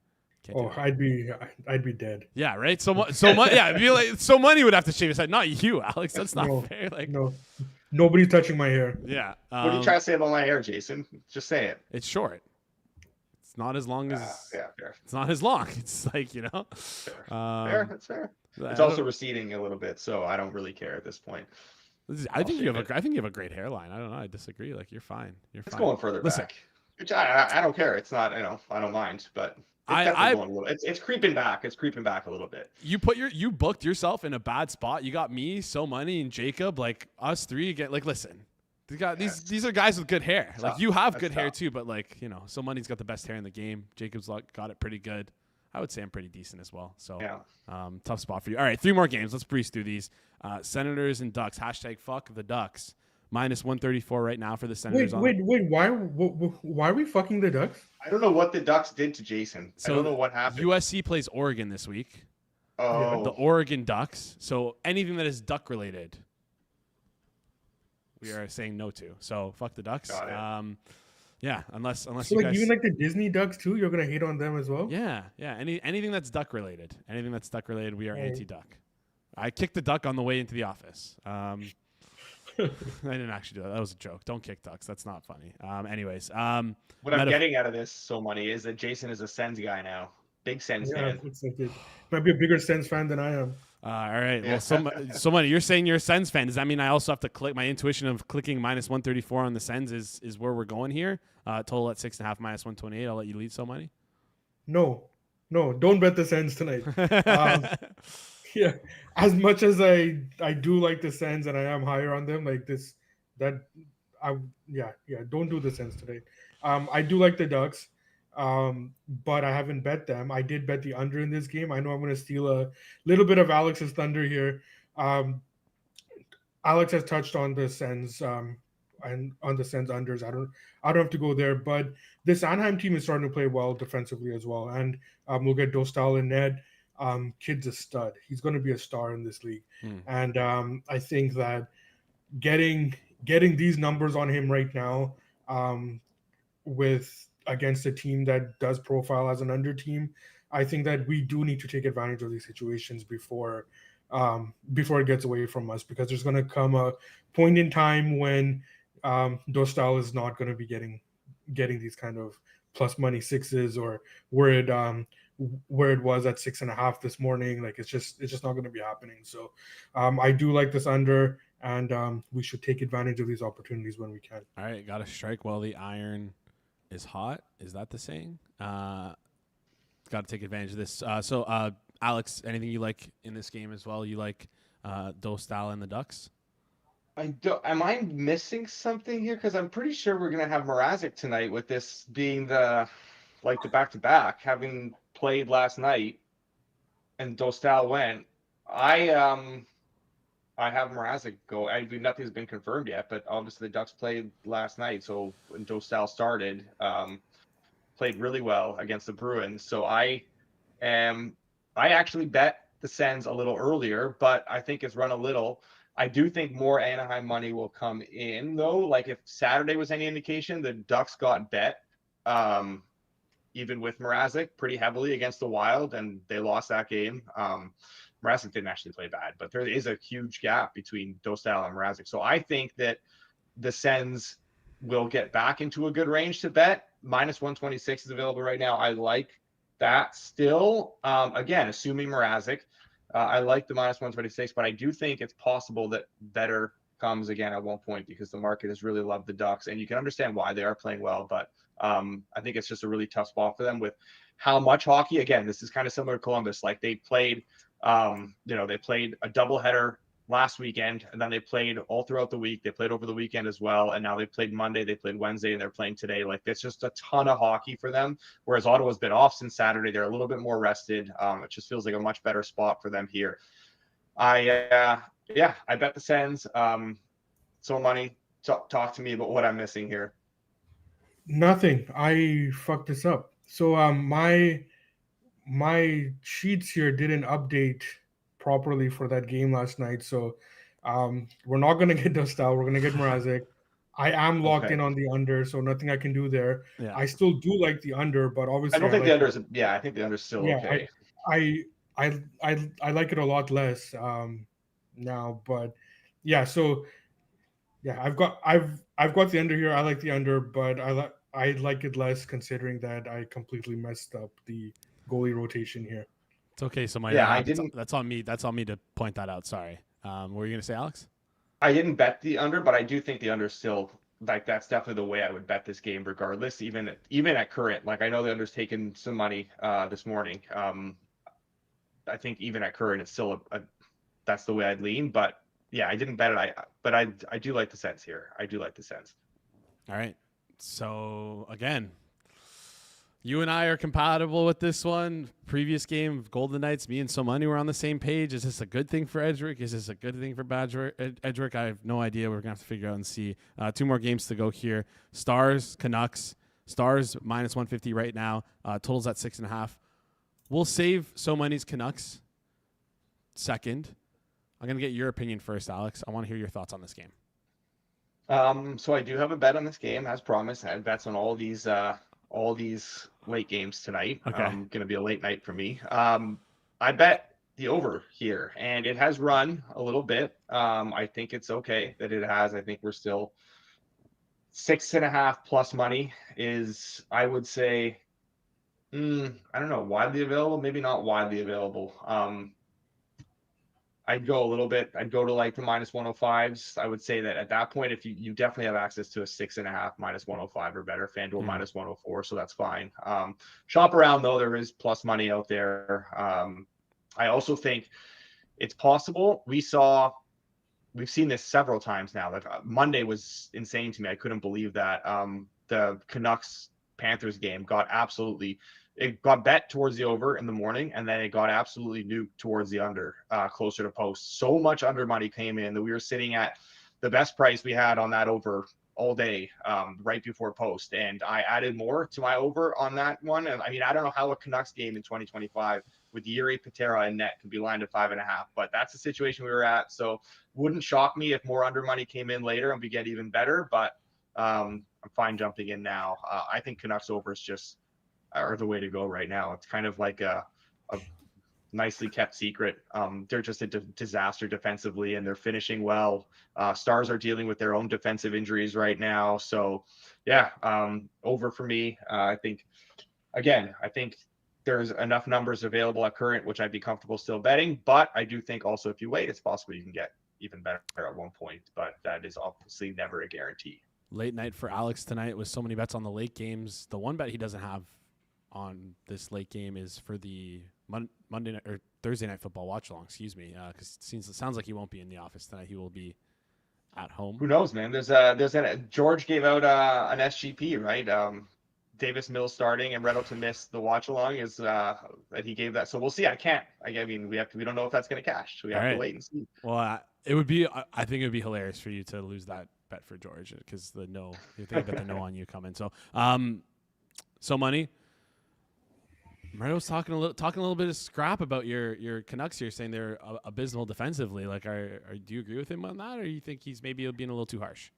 I'd be dead. Yeah, right. So yeah, it'd be like so money would have to shave his head, not you, Alex. That's not fair. Like no, nobody's touching my hair. Yeah. what are you trying to say about my hair, Jason? Just say it. It's short. It's not as long as. Yeah, fair. It's not as long. It's like Fair. That's fair. It's also receding a little bit, so I don't really care at this point. I think you have a great hairline. I don't know. I disagree. Like you're fine. It's going further back. Which I don't care. It's not. I don't mind, but. It's creeping back. It's creeping back a little bit. You booked yourself in a bad spot. You got me, So Money, and Jacob. Like us three get like listen. These are guys with good hair. Like you have good hair too, but like So Money's got the best hair in the game. Jacob's got it pretty good. I would say I'm pretty decent as well. So tough spot for you. All right, 3 more games. Let's breeze through these. Senators and Ducks. #fuck the Ducks. -134 right now for the Senators. Wait. Why are we fucking the Ducks? I don't know what the Ducks did to Jason. I don't know what happened. USC plays Oregon this week. Oh. The Oregon Ducks. So anything that is duck related, we are saying no to. So fuck the Ducks. Got it. Yeah, unless So you like guys even like the Disney Ducks too, you're gonna hate on them as well. Yeah. Anything that's duck related. We are anti-duck. I kicked the duck on the way into the office. I didn't actually do that. That was a joke. Don't kick ducks. That's not funny. Anyways, what I'm getting out of this So Money is that Jason is a Sens guy now. Big Sens fan. It's like it might be a bigger Sens fan than I am. all right. Well, so Money, you're saying you're a Sens fan. Does that mean I also have to click my intuition of clicking -134 on the Sens is where we're going here? Total at 6.5 -128. I'll let you lead So Money. No, don't bet the Sens tonight. Yeah, as much as I do like the Sens and I am higher on them, like don't do the Sens today. I do like the Ducks, but I haven't bet them. I did bet the under in this game. I know I'm going to steal a little bit of Alex's thunder here. Alex has touched on the Sens and on the Sens unders. I don't have to go there, but this Anaheim team is starting to play well defensively as well, and we'll get Dostal and Ned. Kid's a stud. He's going to be a star in this league. And I think that getting these numbers on him right now with against a team that does profile as an under team, I think that we do need to take advantage of these situations before it gets away from us, because there's going to come a point in time when Dostal is not going to be getting these kind of plus money sixes, or where it was at 6.5 this morning. Like it's just not going to be happening. So I do like this under, and we should take advantage of these opportunities when we can. All right, got to strike while the iron is hot. Is that the saying? Got to take advantage of this. So Alex, anything you like in this game as well? You like Dostal and the Ducks? Am I missing something here? Because I'm pretty sure we're gonna have Mrazek tonight, with this being the back-to-back, having played last night, and Dostal went. I have Mrazek go. Nothing's been confirmed yet, but obviously the Ducks played last night. So when Dostal started, played really well against the Bruins. So I actually bet the Sens a little earlier, but I think it's run a little. I do think more Anaheim money will come in, though. Like if Saturday was any indication, the Ducks got bet, even with Mrazek, pretty heavily against the Wild, and they lost that game. Mrazek didn't actually play bad, but there is a huge gap between Dostal and Mrazek. So I think that the Sens will get back into a good range to bet. -126 is available right now. I like that still. Again, assuming Mrazek, I like the minus 126, but I do think it's possible that Bettor comes again at one point because the market has really loved the Ducks, and you can understand why they are playing well. But I think it's just a really tough spot for them with how much hockey. Again, this is kind of similar to Columbus. Like they played, they played a doubleheader last weekend, and then they played all throughout the week. They played over the weekend as well, and now they played Monday, they played Wednesday, and they're playing today. Like it's just a ton of hockey for them, whereas Ottawa's been off since Saturday. They're a little bit more rested. It just feels like a much better spot for them here. I bet the Sens. So money, talk to me about what I'm missing here. Nothing. I fucked this up. So my sheets here didn't update properly for that game last night. So we're not gonna get Dostal. We're gonna get Mrazek. I am locked in on the under, so nothing I can do there. Yeah. I still do like the under, but obviously I don't think the under is. Yeah, I think the under is still okay. I like it a lot less now, but yeah. So yeah, I've got the under here. I like the under, but I like it less considering that I completely messed up the goalie rotation here. It's okay. So I didn't. That's on me. That's on me to point that out. Sorry. What were you gonna say, Alex? I didn't bet the under, but I do think the under is still like that's definitely the way I would bet this game, regardless. Even at current, like I know the under's taken some money this morning. I think even at current, it's still that's the way I'd lean. But yeah, I didn't bet it. But I do like the Sens here. I do like the Sens. All right. So again, you and I are compatible with this one. Previous game of Golden Knights, me and Somani were on the same page. Is this a good thing for Edric? Is this a good thing for Edric? I have no idea. We're going to have to figure out and see. 2 more games to go here. Stars, Canucks. Stars minus 150 right now. Totals at 6.5. We'll save Somani's Canucks second. I'm going to get your opinion first, Alex. I want to hear your thoughts on this game. So I do have a bet on this game, as promised. I have bets on all these late games tonight. Okay. Going to be a late night for me. I bet the over here, and it has run a little bit. I think it's okay that it has. I think we're still 6.5 plus money is, I would say, I don't know, widely available, maybe not widely available. I'd go a little bit. I'd go to like the minus 105s. I would say that at that point, if you definitely have access to a 6.5 minus 105 or better, FanDuel minus 104, so that's fine. Shop around though. There is plus money out there. I also think it's possible. We've seen this several times now. Like Monday was insane to me. I couldn't believe that. The Canucks Panthers game it got bet towards the over in the morning, and then it got absolutely nuked towards the under, closer to post. So much under money came in that we were sitting at the best price we had on that over all day, right before post. And I added more to my over on that one. And I mean, I don't know how a Canucks game in 2025 with Yuri Patera and net can be lined at 5.5, but that's the situation we were at. So wouldn't shock me if more under money came in later and we get even better, but I'm fine jumping in now. I think Canucks overs are the way to go right now. It's kind of like a nicely kept secret. They're just a disaster defensively, and they're finishing well. Stars are dealing with their own defensive injuries right now. So yeah, over for me. I think there's enough numbers available at current, which I'd be comfortable still betting. But I do think also if you wait, it's possible you can get even better at one point, but that is obviously never a guarantee. Late night for Alex tonight with so many bets on the late games. The one bet he doesn't have on this late game is for the Monday night or Thursday night football watch along. Excuse me, because it sounds like he won't be in the office tonight. He will be at home. Who knows, man? George gave out an SGP, right? Davis Mills starting and Moretto to miss the watch along is that he gave that. So we'll see. I mean, we don't know if that's going to cash. So we have to wait and see. Well, I think it would be hilarious for you to lose that bet for George because you think about the no on you coming. So money. Moretto's talking a little bit of scrap about your Canucks here, saying they're abysmal defensively. Like, do you agree with him on that, or do you think he's maybe being a little too harsh?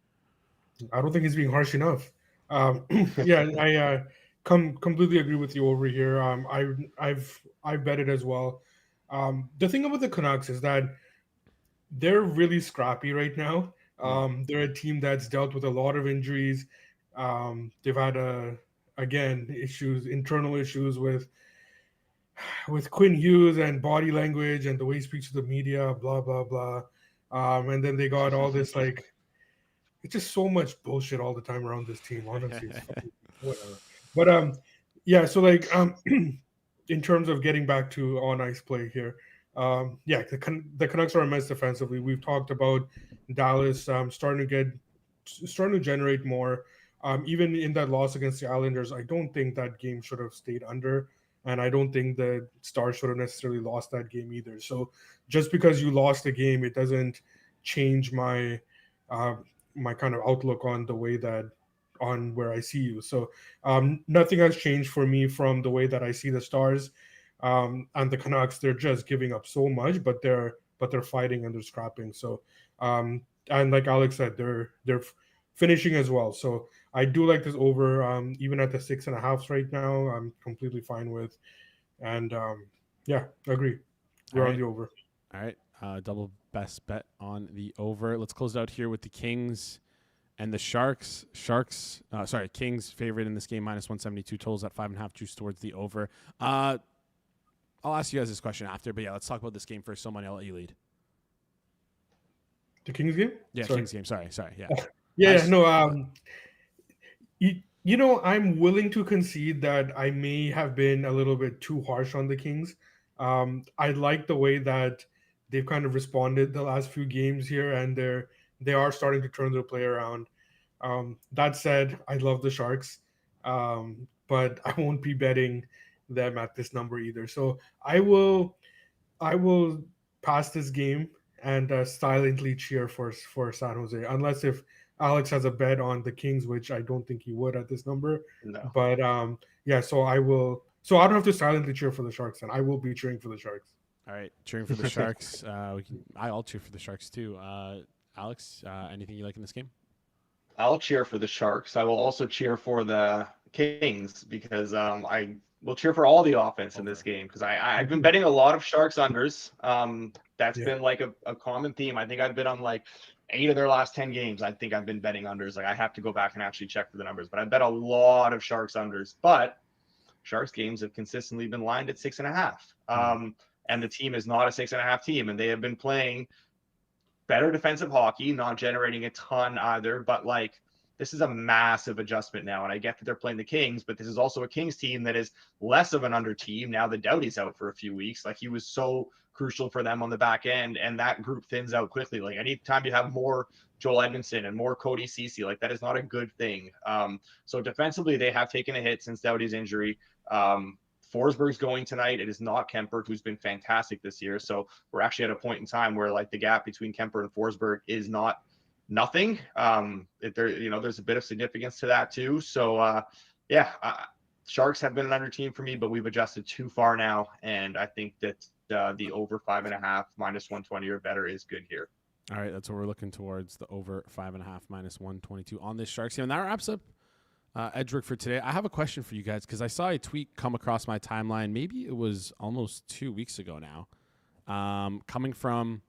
I don't think he's being harsh enough. Yeah, I completely agree with you over here. I've bet it as well. The thing about the Canucks is that they're really scrappy right now. They're a team that's dealt with a lot of injuries. They've had internal issues with with Quinn Hughes and body language and the way he speaks to the media, blah blah blah. And then they got all this like, it's just so much bullshit all the time around this team. Honestly, it's fucking whatever. But yeah. So like in terms of getting back to on ice play here, yeah, the Canucks are immense defensively. We've talked about Dallas starting to generate more. Even in that loss against the Islanders, I don't think that game should have stayed under. And I don't think the Stars should have necessarily lost that game either. So just because you lost a game, it doesn't change my my kind of outlook on the way that on where I see you. So nothing has changed for me from the way that I see the Stars and the Canucks. They're just giving up so much, but they're fighting and they're scrapping. So and like Alex said, they're finishing as well. So I do like this over, even at the 6.5 right now. I'm completely fine with, and yeah, I agree. We're on the over. All right, double best bet on the over. Let's close it out here with the Kings and the Sharks. Kings favorite in this game, -172. Totals at 5.5. Juice towards the over. I'll ask you guys this question after, but yeah, let's talk about this game first. So, Money, I'll let you lead. The Kings game? Yeah, sorry. Kings game. Sorry. Yeah. No. You know, I'm willing to concede that I may have been a little bit too harsh on the Kings. I like the way that they've kind of responded the last few games here, and they are starting to turn their play around. That said, I love the Sharks, but I won't be betting them at this number either. So I will pass this game and silently cheer for San Jose, unless if Alex has a bet on the Kings, which I don't think he would at this number. No. But yeah, so I will. So I don't have to silently cheer for the Sharks, and I will be cheering for the Sharks. All right, cheering for the Sharks. I'll cheer for the Sharks too. Alex, anything you like in this game? I'll cheer for the Sharks. I will also cheer for the Kings because I will cheer for all the offense in this game because I've been betting a lot of Sharks unders. That's been like a common theme. I think I've been on like 8 of their last 10 games. I think I've been betting unders. Like I have to go back and actually check for the numbers, but I bet a lot of Sharks unders. But Sharks games have consistently been lined at 6.5. And the team is not a 6.5 team, and they have been playing better defensive hockey, not generating a ton either. But like this is a massive adjustment now, and I get that they're playing the Kings, but this is also a Kings team that is less of an under team now that Doughty's out for a few weeks. Like he was so crucial for them on the back end, and that group thins out quickly. Like anytime you have more Joel Edmondson and more Cody Ceci, like that is not a good thing. So defensively, they have taken a hit since Doughty's injury. Forsberg's going tonight. It is not Kemper, who's been fantastic this year. So we're actually at a point in time where like the gap between Kemper and Forsberg is not nothing. There's a bit of significance to that too. So Sharks have been an under team for me, but we've adjusted too far now, and I think that the over 5.5 -120 or better is good here. All right, that's what we're looking towards, the over 5.5 -122 on this Sharks game. And that wraps up Edric for today. I have a question for you guys because I saw a tweet come across my timeline. Maybe it was almost 2 weeks ago now, coming from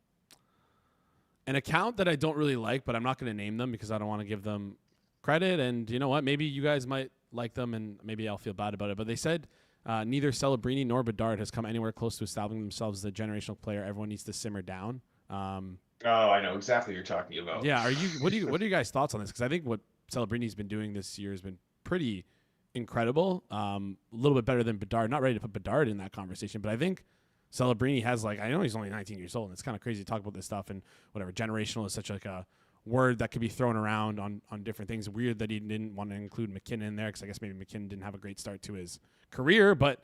an account that I don't really like, but I'm not going to name them because I don't want to give them credit. And you know what? Maybe you guys might like them, and maybe I'll feel bad about it. But they said neither Celebrini nor Bedard has come anywhere close to establishing themselves as a generational player. Everyone needs to simmer down. I know exactly what you're talking about. Yeah. What are you guys' thoughts on this? Because I think what Celebrini's been doing this year has been pretty incredible. A little bit better than Bedard. Not ready to put Bedard in that conversation, but I think Celebrini has, like, I know he's only 19 years old, and it's kind of crazy to talk about this stuff and whatever. Generational is such like a word that could be thrown around on different things. Weird that he didn't want to include McKinnon in there because I guess maybe McKinnon didn't have a great start to his career, but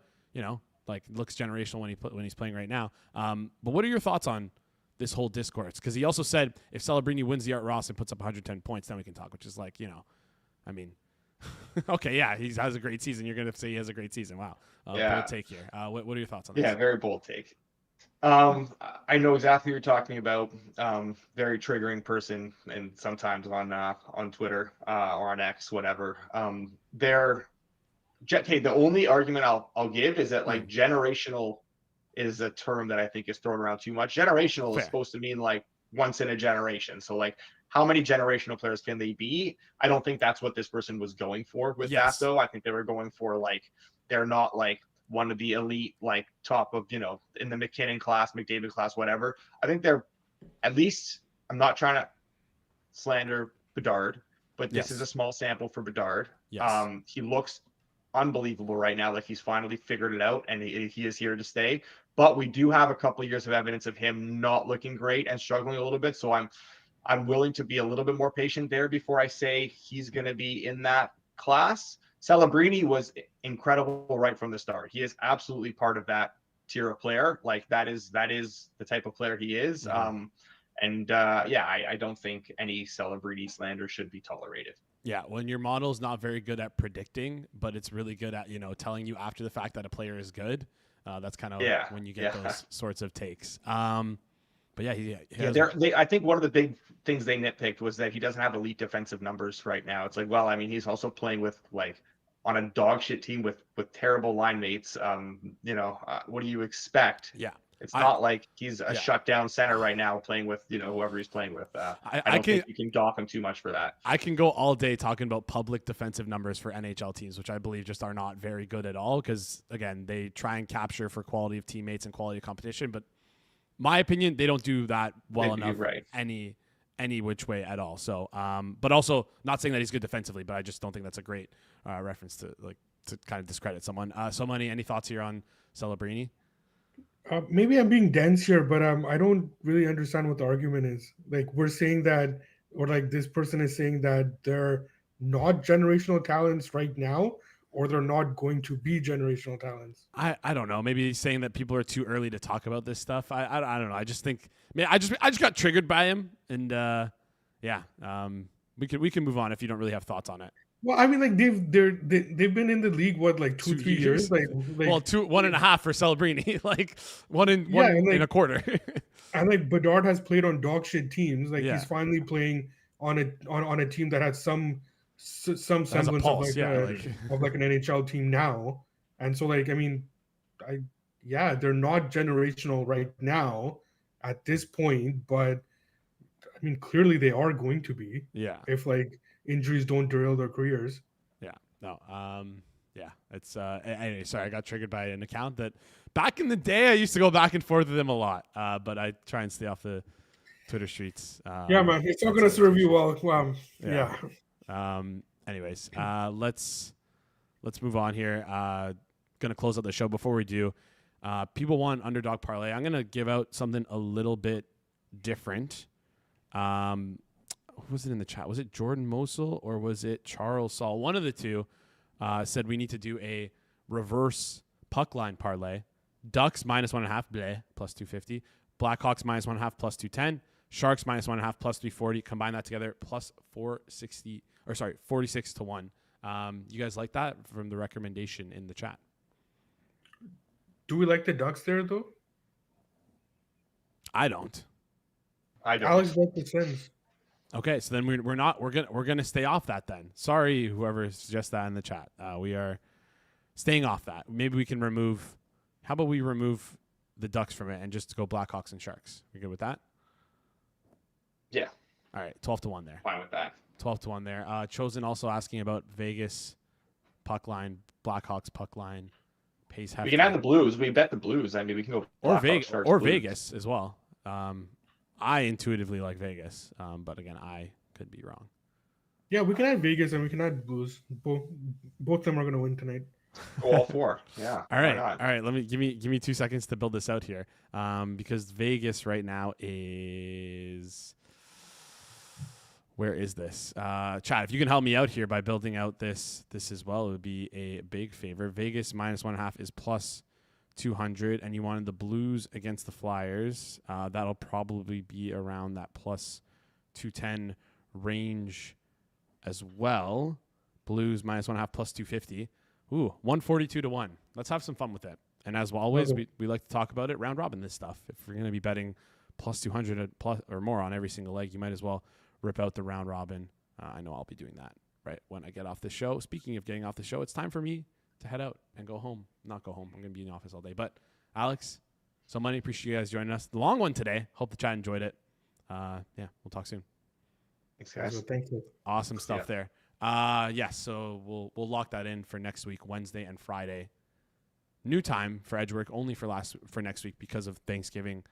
like looks generational when he's playing right now. But what are your thoughts on this whole discourse? Because he also said if Celebrini wins the Art Ross and puts up 110 points, then we can talk, which is like, I mean, okay, yeah, he has a great season. You're going to say he has a great season. Wow. Bold take here. What are your thoughts on this? Yeah, very bold take. I know exactly what you're talking about. Very triggering person, and sometimes on Twitter or on X, whatever. The only argument I'll give is that like generational is a term that I think is thrown around too much. Generational is supposed to mean like once in a generation. So like how many generational players can they be? I don't think that's what this person was going for with that though. I think they were going for like they're not like one of the elite, like top of, in the McKinnon class, McDavid class, whatever. I think they're at least, I'm not trying to slander Bedard, but this is a small sample for Bedard. Yes. He looks unbelievable right now. Like he's finally figured it out and he is here to stay. But we do have a couple of years of evidence of him not looking great and struggling a little bit. So I'm willing to be a little bit more patient there before I say he's going to be in that class. Celebrini was incredible right from the start. He is absolutely part of that tier of player. Like that is the type of player he is. Mm-hmm. I don't think any Celebrini slander should be tolerated. Yeah, when your model is not very good at predicting, but it's really good at telling you after the fact that a player is good. That's kind of when you get those sorts of takes. But I think one of the big things they nitpicked was that he doesn't have elite defensive numbers right now. It's like, well, I mean, he's also playing with on a dog shit team with terrible line mates. What do you expect? Yeah. It's not like he's a shutdown center right now playing with, whoever he's playing with. I don't think you can dock him too much for that. I can go all day talking about public defensive numbers for NHL teams, which I believe just are not very good at all because, again, they try and capture for quality of teammates and quality of competition. But my opinion, they don't do that well enough any which way at all. So, but also not saying that he's good defensively, but I just don't think that's a great reference to kind of discredit someone. So, Money, any thoughts here on Celebrini? Maybe I'm being dense here, but I don't really understand what the argument is. Like we're saying that, or like this person is saying that they're not generational talents right now, or they're not going to be generational talents. I don't know. Maybe he's saying that people are too early to talk about this stuff. I don't know. I just think, I just got triggered by him, and we can move on if you don't really have thoughts on it. Well, I mean, like they've been in the league like 2-3 years, like 1.5 for Celebrini, like one in a quarter. And like Bedard has played on dog shit teams, like he's finally playing on a team that has some semblance of like an NHL team now, and so like I mean, they're not generational right now at this point, but I mean clearly they are going to be. Yeah, if like injuries don't derail their careers. It's anyway, sorry, I got triggered by an account that back in the day I used to go back and forth with him a lot, but I try and stay off the Twitter streets. Man, it's not going to serve you well. Anyways, let's move on here. Gonna close out the show. Before we do, people want underdog parlay. I'm gonna give out something a little bit different. Who was it in the chat? Was it Jordan Mosel or was it Charles Saul? One of the two said we need to do a reverse puck line parlay. Ducks -1.5, bleh, plus 250. Blackhawks -1.5, plus 210. Sharks -1.5, plus 340. Combine that together, plus 46 to 1. You guys like that from the recommendation in the chat? Do we like the Ducks there though? I don't. Alex likes the Sens. Okay, so then we're gonna stay off that then. Sorry, whoever suggests that in the chat. We are staying off that. Maybe we can remove. How about we remove the Ducks from it and just go Blackhawks and Sharks? You good with that? Yeah. All right, 12 to 1 there. Fine with that. 12 to 1 there. Chosen also asking about Vegas puck line, Blackhawks puck line, pace half. We can have the Blues. We bet the Blues. I mean, we can go Vegas as well. I intuitively like Vegas, but again, I could be wrong. Yeah, we can add Vegas and we can add Blues. Both of them are going to win tonight. All four. Yeah. All right. Let me give me 2 seconds to build this out here, because Vegas right now is. Where is this? Chat, if you can help me out here by building out this as well, it would be a big favor. Vegas -1.5 is plus 200, and you wanted the Blues against the Flyers. That'll probably be around that plus 210 range as well. Blues -1.5 plus 250. Ooh, 142 to 1. Let's have some fun with it. And as always, we like to talk about it round robin this stuff. If we're going to be betting plus 200 plus or more on every single leg, you might as well rip out the round robin. I know I'll be doing that right when I get off the show. Speaking of getting off the show, it's time for me to head out and go home. Not go home. I'm going to be in the office all day. But Alex, so money. Appreciate you guys joining us. The long one today. Hope the chat enjoyed it. We'll talk soon. Thanks, guys. Thank you. Awesome stuff there. So we'll lock that in for next week, Wednesday and Friday. new time for Edgework only for next week because of Thanksgiving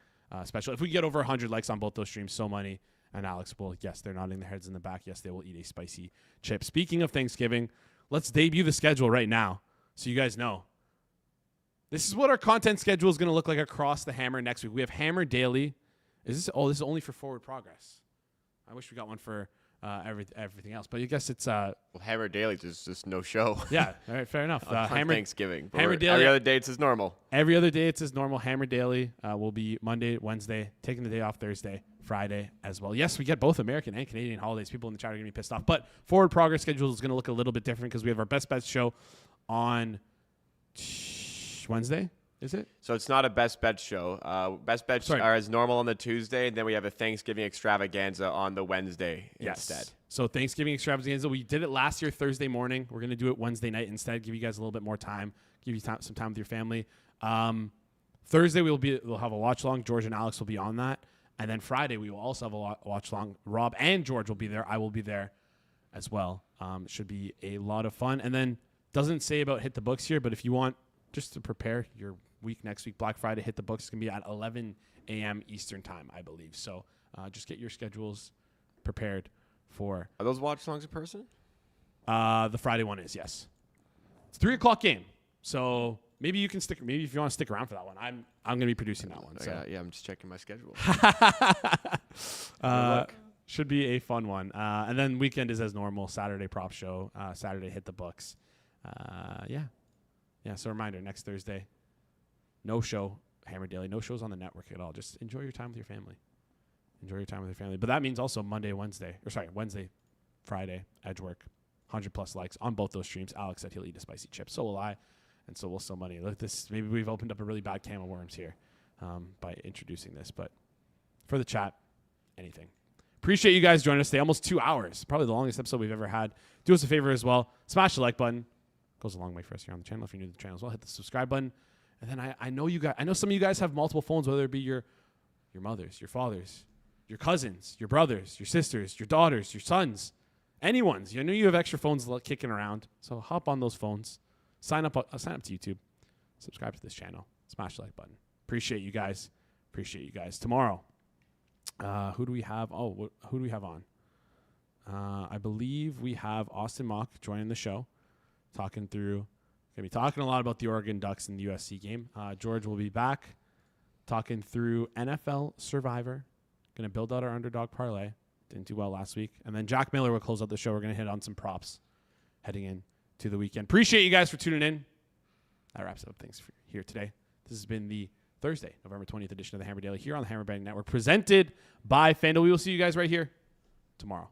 special. If we get over 100 likes on both those streams, so money. And Alex will, yes, they're nodding their heads in the back. Yes, they will eat a spicy chip. Speaking of Thanksgiving, let's debut the schedule right now so you guys know. This is what our content schedule is going to look like across the Hammer next week. We have Hammer Daily. This is only for Forward Progress. I wish we got one for everything else, but I guess it's Hammer Daily is just no show. Yeah, all right, fair enough. Hammer Thanksgiving. Hammer Daily. Every other day it's as normal. Every other day it's as normal. Hammer Daily will be Monday, Wednesday, taking the day off Thursday, Friday as well. Yes, we get both American and Canadian holidays. People in the chat are going to be pissed off, but Forward Progress schedule is going to look a little bit different because we have our Best Bets show on Wednesday. Is it? So it's not a Best Bets show. Best Bets are as normal on the Tuesday, and then we have a Thanksgiving extravaganza on the Wednesday instead. So Thanksgiving extravaganza, we did it last year Thursday morning. We're going to do it Wednesday night instead, give you guys a little bit more time, give you some time with your family. Thursday we'll have a watch long. George and Alex will be on that. And then Friday we will also have a watch long. Rob and George will be there. I will be there as well. Should be a lot of fun. And then doesn't say about Hit the Books here, but if you want just to prepare your week next week, Black Friday, Hit the Books is going to be at 11 a.m. Eastern time, I believe. So just get your schedules prepared for. Are those watch songs in person? The Friday one is, yes. It's 3 o'clock game. So maybe you can stick. Maybe if you want to stick around for that one, I'm going to be producing that one. So. Yeah, I'm just checking my schedule. Should be a fun one. And then weekend is as normal. Saturday prop show. Saturday Hit the Books. Yeah. So reminder, next Thursday, no show, Hammer Daily. No shows on the network at all. Just enjoy your time with your family. But that means also Wednesday, Friday, Edgework, 100+ likes on both those streams. Alex said he'll eat a spicy chip. So will I, and so will so money. Look at this. Maybe we've opened up a really bad can of worms here by introducing this. But for the chat, anything. Appreciate you guys joining us today. Almost 2 hours. Probably the longest episode we've ever had. Do us a favor as well. Smash the like button. Goes a long way for us here on the channel. If you're new to the channel as well, hit the subscribe button. And then I know you guys. I know some of you guys have multiple phones, whether it be your mothers, your fathers, your cousins, your brothers, your sisters, your daughters, your sons, anyone's. I know you have extra phones kicking around. So hop on those phones. Sign up to YouTube. Subscribe to this channel. Smash the like button. Appreciate you guys. Tomorrow, who do we have? Who do we have on? I believe we have Austin Mock joining the show, talking through. Going to be talking a lot about the Oregon Ducks in the USC game. George will be back talking through NFL Survivor. Going to build out our underdog parlay. Didn't do well last week. And then Jack Miller will close out the show. We're going to hit on some props heading in to the weekend. Appreciate you guys for tuning in. That wraps up things for here today. This has been the Thursday, November 20th edition of the Hammer Daily here on the Hammer Betting Network, presented by FanDuel. We will see you guys right here tomorrow.